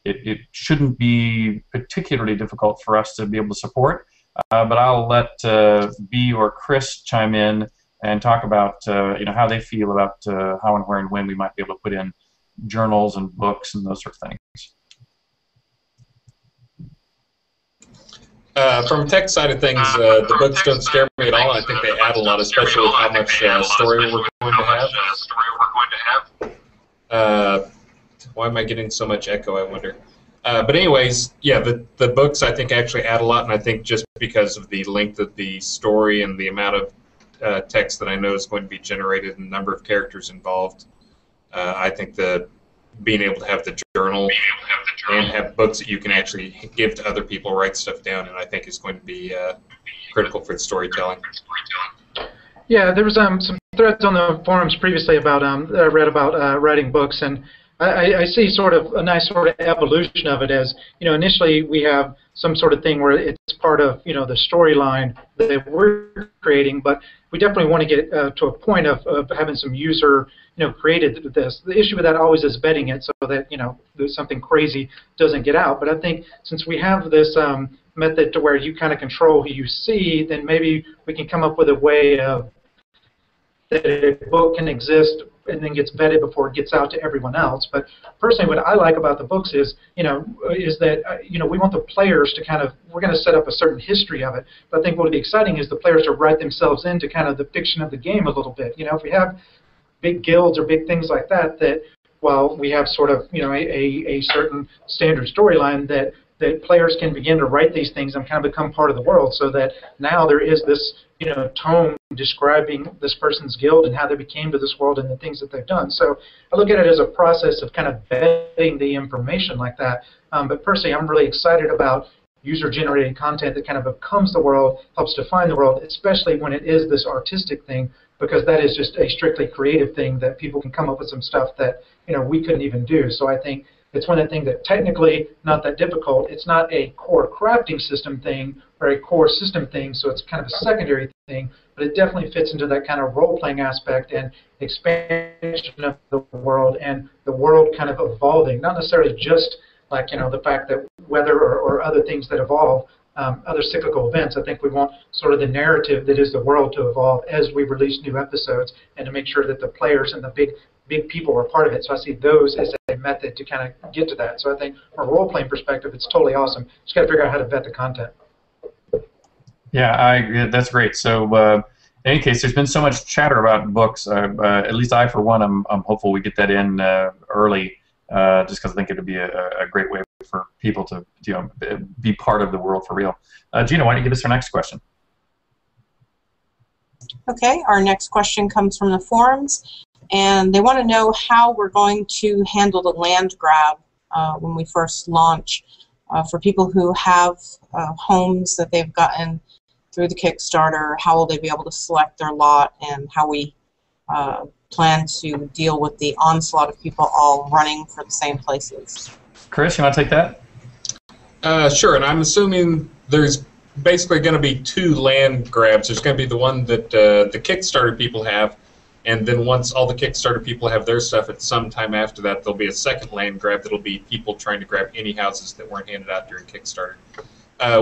A: it shouldn't be particularly difficult for us to be able to support. But I'll let B or Chris chime in and talk about how they feel about how and where and when we might be able to put in journals and books and those sort of things.
B: From a tech side of things, the books don't scare me at all. I think they add a lot, especially with how much story we're going to have. Why am I getting so much echo, I wonder? But anyways, yeah, the books I think actually add a lot, and I think just because of the length of the story and the amount of text that I know is going to be generated and the number of characters involved, I think being able to have the journal and have books that you can actually give to other people, write stuff down, and I think is going to be critical for the storytelling.
G: Yeah, there was some threads on the forums previously about that I read about writing books, and I see sort of a nice sort of evolution of it as, initially we have some sort of thing where it's part of, the storyline that we're creating, but we definitely want to get to a point of having some user, created this. The issue with that always is vetting it so that, there's something crazy doesn't get out. But I think since we have this method to where you kind of control who you see, then maybe we can come up with a way of that a book can exist and then gets vetted before it gets out to everyone else. But personally, what I like about the books is, is that, we want the players to kind of, we're going to set up a certain history of it. But I think what would be exciting is the players to write themselves into kind of the fiction of the game a little bit. If we have big guilds or big things like that, while we have sort of, a certain standard storyline that players can begin to write these things and kind of become part of the world, so that now there is this, tome describing this person's guild and how they became to this world and the things that they've done. So I look at it as a process of kind of vetting the information like that. But personally, I'm really excited about user-generated content that kind of becomes the world, helps define the world, especially when it is this artistic thing, because that is just a strictly creative thing that people can come up with some stuff that, we couldn't even do. So I think it's one of the things that technically not that difficult. It's not a core crafting system thing or a core system thing, so it's kind of a secondary thing, but it definitely fits into that kind of role-playing aspect and expansion of the world and the world kind of evolving, not necessarily just like, the fact that weather or other things that evolve, other cyclical events. I think we want sort of the narrative that is the world to evolve as we release new episodes and to make sure that the players and the big people are part of it. So I see those as a method to kind of get to that. So I think from a role-playing perspective, it's totally awesome. Just got to figure out how to vet the content.
A: Yeah, that's great. So in any case, there's been so much chatter about books. At least I, for one, I'm hopeful we get that in early, just because I think it would be a great way for people to be part of the world for real. Gina, why don't you give us our next question?
F: Okay, our next question comes from the forums, and they want to know how we're going to handle the land grab when we first launch for people who have homes that they've gotten through the Kickstarter. How will they be able to select their lot, and how we plan to deal with the onslaught of people all running for the same places.
A: Chris, you want to take that?
B: Sure, and I'm assuming there's basically going to be two land grabs. There's going to be the one that the Kickstarter people have, and then once all the Kickstarter people have their stuff, at some time after that, there'll be a second land grab that'll be people trying to grab any houses that weren't handed out during Kickstarter.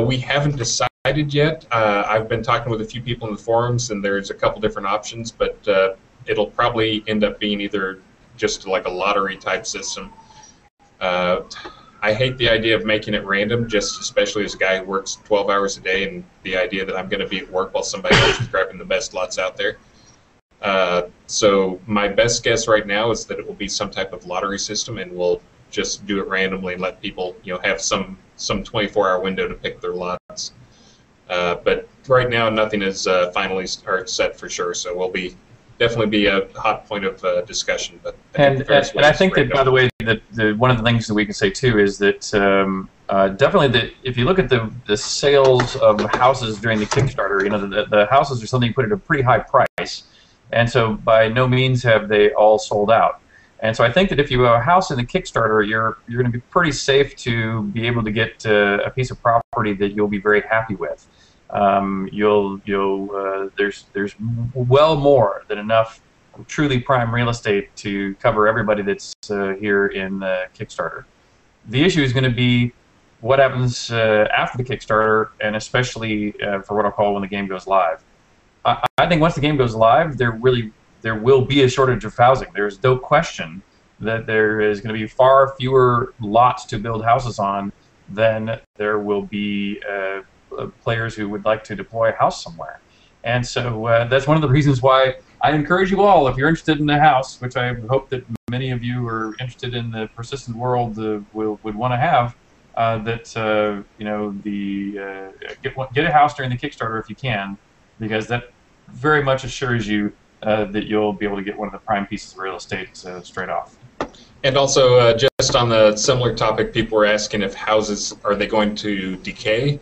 B: We haven't decided yet. I've been talking with a few people in the forums, and there's a couple different options, but it'll probably end up being either just like a lottery type system. I hate the idea of making it random, just especially as a guy who works 12 hours a day, and the idea that I'm going to be at work while somebody else is grabbing the best lots out there. So my best guess right now is that it will be some type of lottery system, and we'll just do it randomly and let people, have some 24-hour window to pick their lots. But right now, nothing is finally set for sure. So we'll be definitely be a hot point of discussion. But
A: I think that, by the way, that one of the things that we can say too is that definitely if you look at the sales of houses during the Kickstarter, the houses are something you put at a pretty high price, and so by no means have they all sold out. And so I think that if you have a house in the Kickstarter, you're going to be pretty safe to be able to get a piece of property that you'll be very happy with. There's well more than enough truly prime real estate to cover everybody that's here in Kickstarter. The issue is going to be what happens after the Kickstarter, and especially for what I'll call when the game goes live. I think once the game goes live, there will be a shortage of housing. There's no question that there is going to be far fewer lots to build houses on than there will be players who would like to deploy a house somewhere. And so that's one of the reasons why I encourage you all, if you're interested in a house, which I hope that many of you are interested in the persistent world would want to have, get a house during the Kickstarter if you can, because that very much assures you that you'll be able to get one of the prime pieces of real estate straight off.
B: And also, just on the similar topic, people were asking if houses, are they going to decay?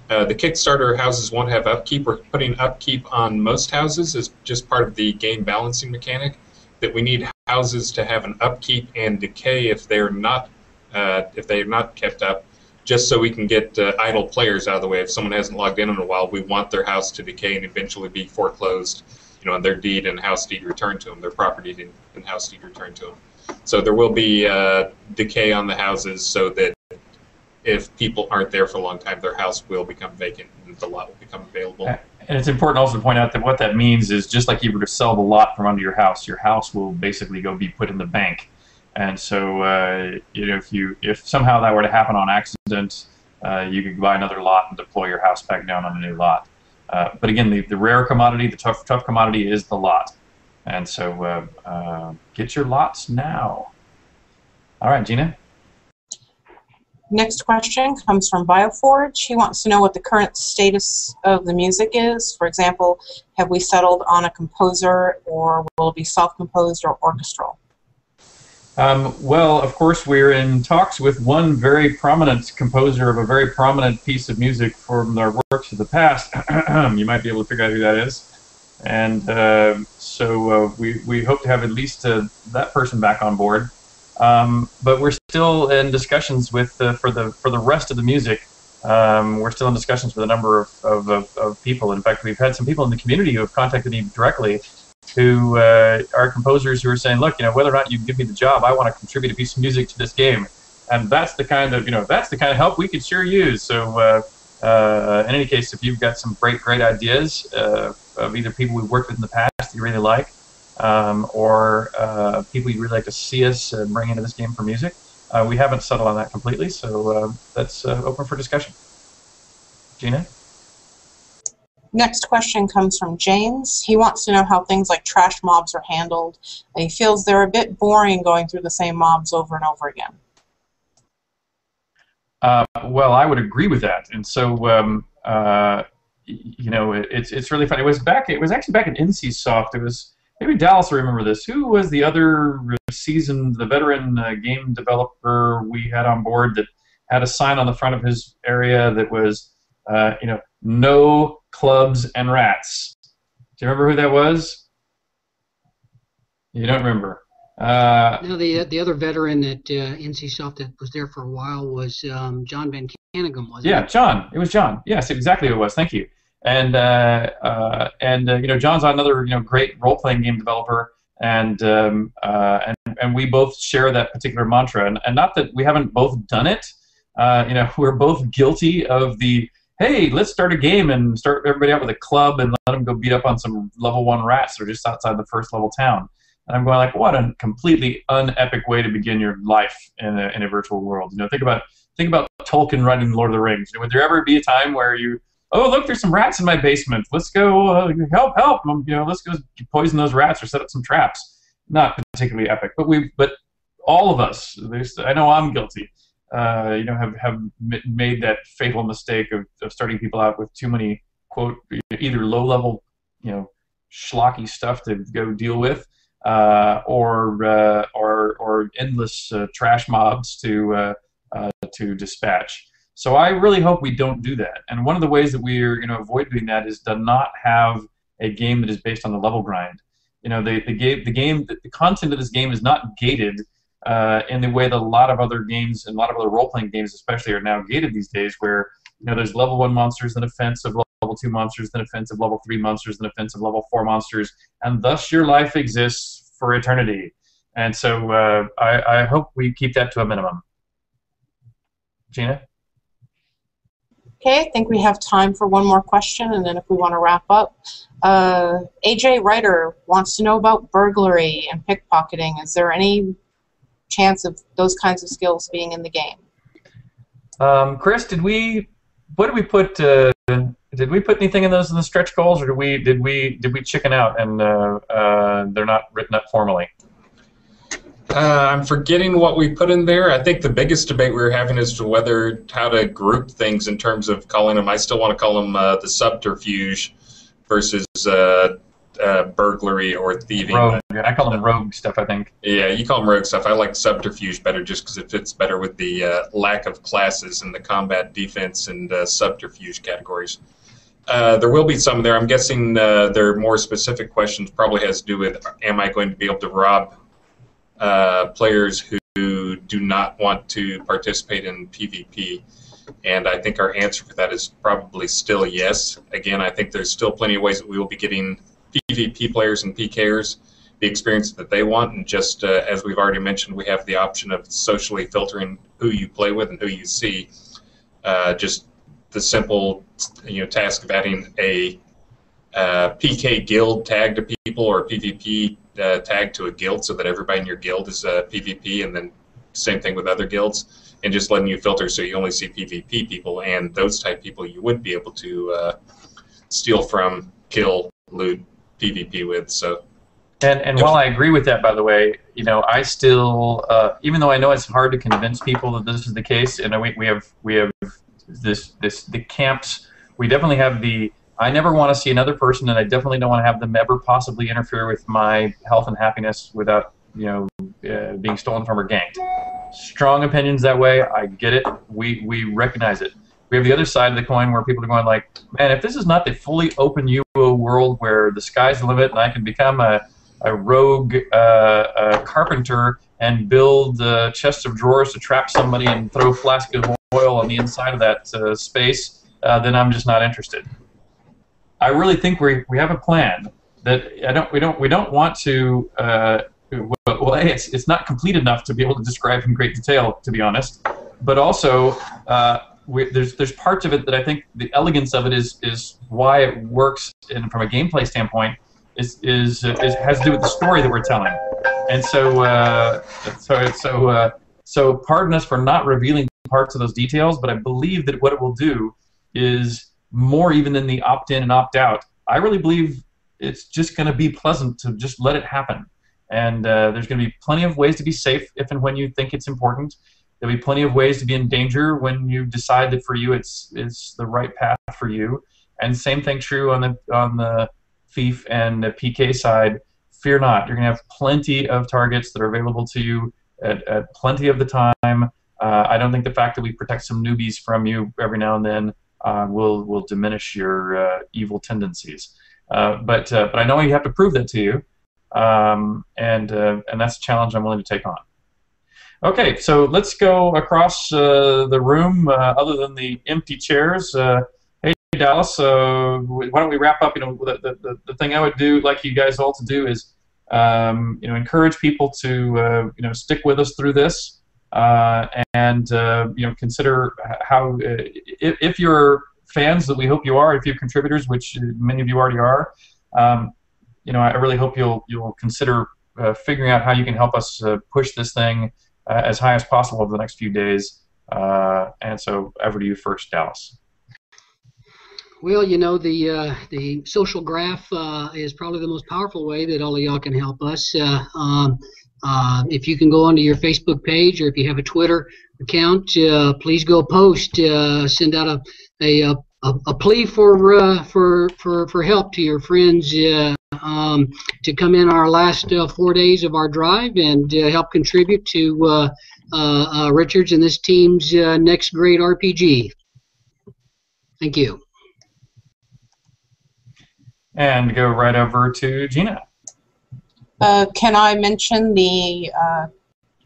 B: The Kickstarter houses won't have upkeep. We're putting upkeep on most houses as just part of the game balancing mechanic, that we need houses to have an upkeep and decay if they're not kept up, just so we can get idle players out of the way. If someone hasn't logged in a while, we want their house to decay and eventually be foreclosed, and their deed and house deed returned to them, their property deed and house deed returned to them. So there will be decay on the houses, so that if people aren't there for a long time, their house will become vacant and the lot will become available.
A: And it's important also to point out that what that means is, just like you were to sell the lot from under your house will basically be put in the bank. And so if somehow that were to happen on accident, you could buy another lot and deploy your house back down on a new lot. But again, the rare commodity, the tough commodity is the lot. And so get your lots now. All right, Gina.
F: Next question comes from Bioforge. He wants to know what the current status of the music is. For example, have we settled on a composer, or will it be self-composed or orchestral?
A: Well, of course, we're in talks with one very prominent composer of a very prominent piece of music from our works of the past. You might be able to figure out who that is. And so we hope to have at least that person back on board. But we're still in discussions with for the rest of the music. We're still in discussions with a number of people. In fact, we've had some people in the community who have contacted me directly, who are composers who are saying, look, whether or not you give me the job, I want to contribute a piece of music to this game, and that's the kind of help we could sure use. So in any case, if you've got some great ideas of either people we've worked with in the past that you really like, or people you'd really like to see us bring into this game for music, we haven't settled on that completely, so that's open for discussion. Gina?
F: Next question comes from James. He wants to know how things like trash mobs are handled. He feels they're a bit boring going through the same mobs over and over again.
A: Well, I would agree with that, and so it's really funny. It was actually back at NCSoft. It was, maybe Dallas will remember this. Who was the other seasoned, the veteran game developer we had on board that had a sign on the front of his area that was, no clubs and rats? Do you remember who that was? You don't remember?
E: No, the other veteran at NCSoft that was there for a while was John Van Canegum, wasn't it?
A: Yeah, John. It was John. Yes, exactly who it was. Thank you. And John's another great role-playing game developer, and we both share that particular mantra. And not that we haven't both done it. We're both guilty of the, hey, let's start a game and start everybody out with a club and let them go beat up on some level 1 rats that are just outside the first level town. And I'm going like, what a completely unepic way to begin your life in a virtual world. Think about Tolkien writing Lord of the Rings. Would there ever be a time where you, oh, look, there's some rats in my basement. Let's go help. Let's go poison those rats or set up some traps. Not particularly epic, but all of us, I know I'm guilty, have made that fatal mistake of starting people out with too many, quote, either low-level, schlocky stuff to go deal with, or endless trash mobs to dispatch. So I really hope we don't do that. And one of the ways that we are going to avoid doing that is to not have a game that is based on the level grind. You know, the content of this game is not gated in the way that a lot of other games and a lot of other role-playing games especially are now gated these days, where there's level 1 monsters, then offensive level 2 monsters, then offensive level 3 monsters, then offensive level 4 monsters, and thus your life exists for eternity. And so I hope we keep that to a minimum. Gina?
F: Okay, I think we have time for one more question, and then if we want to wrap up. AJ Ryder wants to know about burglary and pickpocketing. Is there any chance of those kinds of skills being in the game?
A: Chris, did we put anything in those in the stretch goals, or did we chicken out and they're not written up formally?
B: I'm forgetting what we put in there. I think the biggest debate we were having is to how to group things in terms of calling them. I still want to call them the subterfuge versus burglary or thieving.
A: Rogue. I call them rogue stuff, I think.
B: Yeah, you call them rogue stuff. I like subterfuge better just because it fits better with the lack of classes in the combat, defense, and subterfuge categories. There will be some there. I'm guessing there are more specific questions. Probably has to do with, am I going to be able to rob players who do not want to participate in PvP? And I think our answer for that is probably still yes. Again, I think there's still plenty of ways that we will be getting PvP players and PKers the experience that they want, and just as we've already mentioned, we have the option of socially filtering who you play with and who you see. Just the simple task of adding a PK guild tag to people, or a PvP tag to a guild, so that everybody in your guild is PvP, and then same thing with other guilds, and just letting you filter so you only see PvP people, and those type people you would be able to steal from, kill, loot, PvP with. So.
A: And while I agree with that, by the way, I still, even though I know it's hard to convince people that this is the case, and we have the camps. We definitely have the, I never want to see another person, and I definitely don't want to have them ever possibly interfere with my health and happiness without being stolen from or ganked. Strong opinions that way. I get it. We recognize it. We have the other side of the coin where people are going like, man, if this is not the fully open UO world where the sky's the limit and I can become a rogue carpenter and build chests of drawers to trap somebody and throw a flask of oil on the inside of that space, then I'm just not interested. I really think we have a plan that we don't want to. Well, it's not complete enough to be able to describe in great detail, to be honest. But also, there's parts of it that I think the elegance of it is why it works, and from a gameplay standpoint, has to do with the story that we're telling. And so pardon us for not revealing parts of those details, but I believe that what it will do is more even than the opt-in and opt-out. I really believe it's just going to be pleasant to just let it happen. And there's going to be plenty of ways to be safe if and when you think it's important. There'll be plenty of ways to be in danger when you decide that for you it's the right path for you. And same thing true on the thief and the PK side. Fear not. You're going to have plenty of targets that are available to you at plenty of the time. I don't think the fact that we protect some newbies from you every now and then will diminish your evil tendencies. But I know you have to prove that to you. And that's a challenge I'm willing to take on. Okay, so let's go across the room, other than the empty chairs. Hey, Dallas, why don't we wrap up? The thing I would do, like you guys all to do, is encourage people to stick with us through this, and consider how if you're fans, that we hope you are, if you're contributors, which many of you already are. I really hope you'll consider figuring out how you can help us push this thing as high as possible over the next few days. And so, over to you first, Dallas.
E: Well, the social graph is probably the most powerful way that all of y'all can help us. If you can go onto your Facebook page, or if you have a Twitter account, please go post. Send out a plea for help to your friends to come in our last 4 days of our drive and help contribute to Richard's and this team's next great RPG. Thank you.
A: And go right over to Gina.
F: Can I mention the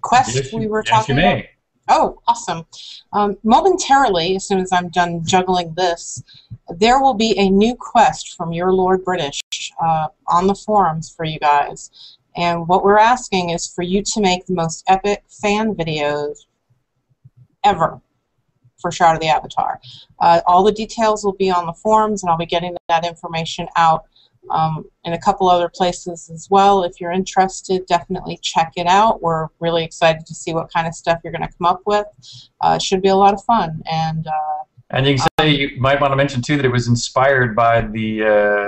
F: quest we were talking about?
A: May.
F: Oh, awesome. Momentarily, as soon as I'm done juggling this, there will be a new quest from Your Lord British on the forums for you guys. And what we're asking is for you to make the most epic fan videos ever for Shroud of the Avatar. All the details will be on the forums, and I'll be getting that information out in a couple other places as well. If you're interested, definitely check it out. We're really excited to see what kind of stuff you're going to come up with. It should be a lot of fun. And
A: you can say, you might want to mention too that it was inspired by the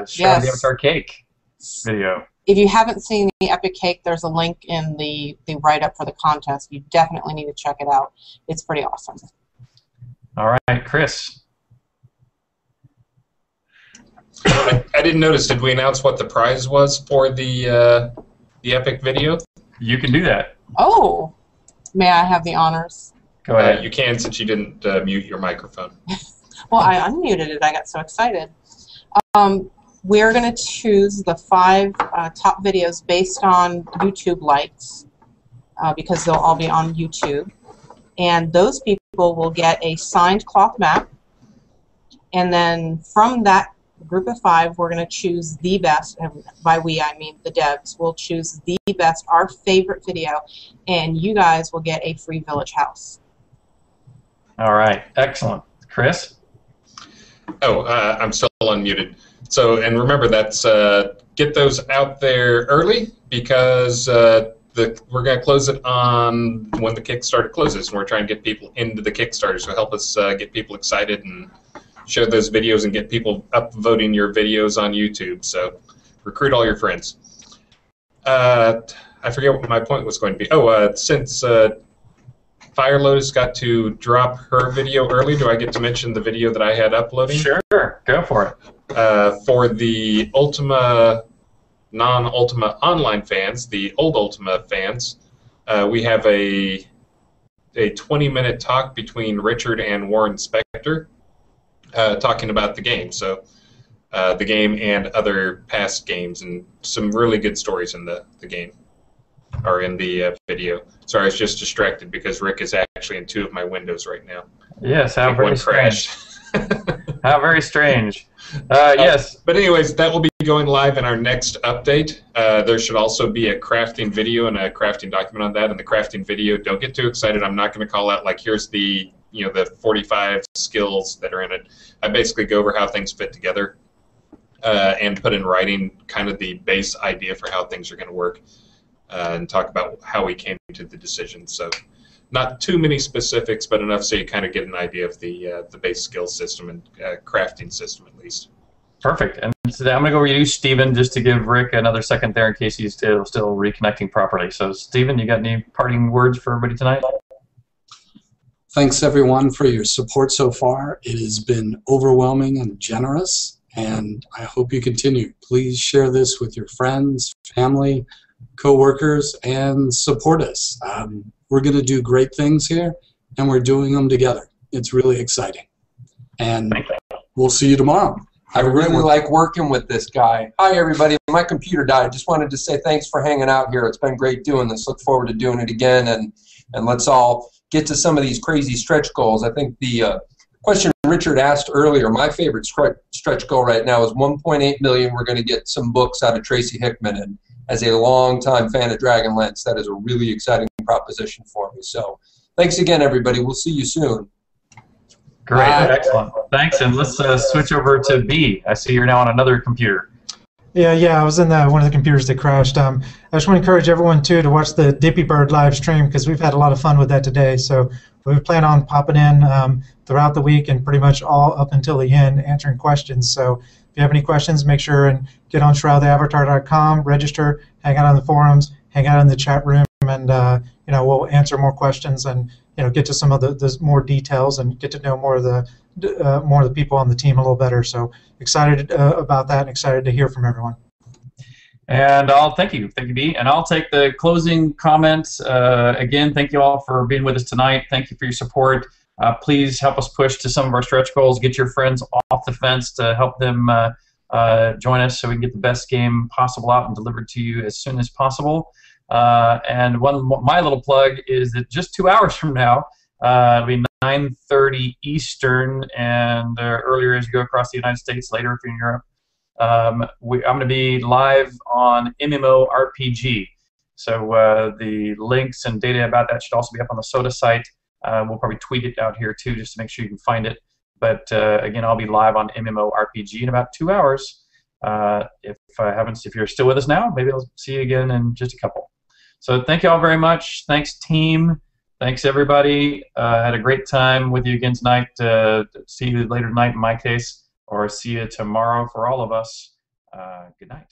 A: Shroud of the Avatar cake video.
F: If you haven't seen the epic cake, there's a link in the write-up for the contest. You definitely need to check it out. It's pretty awesome.
A: All right, Chris.
B: I didn't notice. Did we announce what the prize was for the epic video?
A: You can do that.
F: Oh, may I have the honors?
A: Go ahead.
B: You can, since you didn't mute your microphone.
F: Well, I unmuted it. I got so excited. We're going to choose the 5 top videos based on YouTube likes because they'll all be on YouTube. And those people will get a signed cloth map. And then from that group of 5, we're going to choose the best, and by we I mean the devs will choose the best, our favorite video, and you guys will get a free village house.
A: All right, excellent. Chris?
B: Oh, I'm still unmuted. So, and remember, that's get those out there early because we're going to close it on when the Kickstarter closes, and we're trying to get people into the Kickstarter, so help us get people excited and share those videos and get people upvoting your videos on YouTube. So recruit all your friends. I forget what my point was going to be. Oh, since Fire Lotus got to drop her video early, do I get to mention the video that I had uploading?
A: Sure, go for it.
B: For the Ultima, non-Ultima online fans, the old Ultima fans, we have a 20-minute talk between Richard and Warren Spector. Talking about the game, so the game and other past games, and some really good stories in the game, or in the video. Sorry, I was just distracted because Rick is actually in 2 of my windows right now.
A: Yes, how very strange. How very strange. Yes.
B: But anyways, that will be going live in our next update. There should also be a crafting video and a crafting document on that. And the crafting video, don't get too excited. I'm not going to call out, like, here's the the 45 skills that are in it. I basically go over how things fit together and put in writing kind of the base idea for how things are going to work and talk about how we came to the decision. So not too many specifics, but enough so you kind of get an idea of the base skill system and crafting system at least.
A: Perfect. And so I'm going to go over to you, Stephen, just to give Rick another second there in case he's still reconnecting properly. So, Stephen, you got any parting words for everybody tonight?
D: Thanks, everyone, for your support so far. It has been overwhelming and generous, and I hope you continue. Please share this with your friends, family, co-workers, and support us. We're going to do great things here, and we're doing them together. It's really exciting. And we'll see you tomorrow.
C: I really like working with this guy. Hi, everybody. My computer died. Just wanted to say thanks for hanging out here. It's been great doing this. Look forward to doing it again, and let's all get to some of these crazy stretch goals. I think the question Richard asked earlier, my favorite stretch goal right now is 1.8 million. We're going to get some books out of Tracy Hickman, and as a longtime fan of Dragonlance, that is a really exciting proposition for me. So thanks again, everybody. We'll see you soon.
A: Great, excellent. Thanks, and let's switch over to B. I see you're now on another computer.
H: Yeah, I was in one of the computers that crashed. I just want to encourage everyone, too, to watch the Dippy Bird live stream because we've had a lot of fun with that today. So we plan on popping in throughout the week and pretty much all up until the end answering questions. So if you have any questions, make sure and get on shroudtheavatar.com, register, hang out on the forums, hang out in the chat room, and we'll answer more questions and get to some of the more details and get to know more of the people on the team a little better. So excited about that and excited to hear from everyone.
A: And thank you, B. And I'll take the closing comments. Again, thank you all for being with us tonight. Thank you for your support. Please help us push to some of our stretch goals. Get your friends off the fence to help them join us so we can get the best game possible out and delivered to you as soon as possible. And my little plug is that just 2 hours from now, it'll be 9:30 Eastern, and earlier as you go across the United States, later if you're in Europe. I'm going to be live on MMORPG. So the links and data about that should also be up on the SOTA site. We'll probably tweet it out here too, just to make sure you can find it. But again, I'll be live on MMORPG in about 2 hours. If you're still with us now, maybe I'll see you again in just a couple. So thank you all very much. Thanks, team. Thanks, everybody. Had a great time with you again tonight. See you later tonight in my case, or see you tomorrow for all of us. Good night.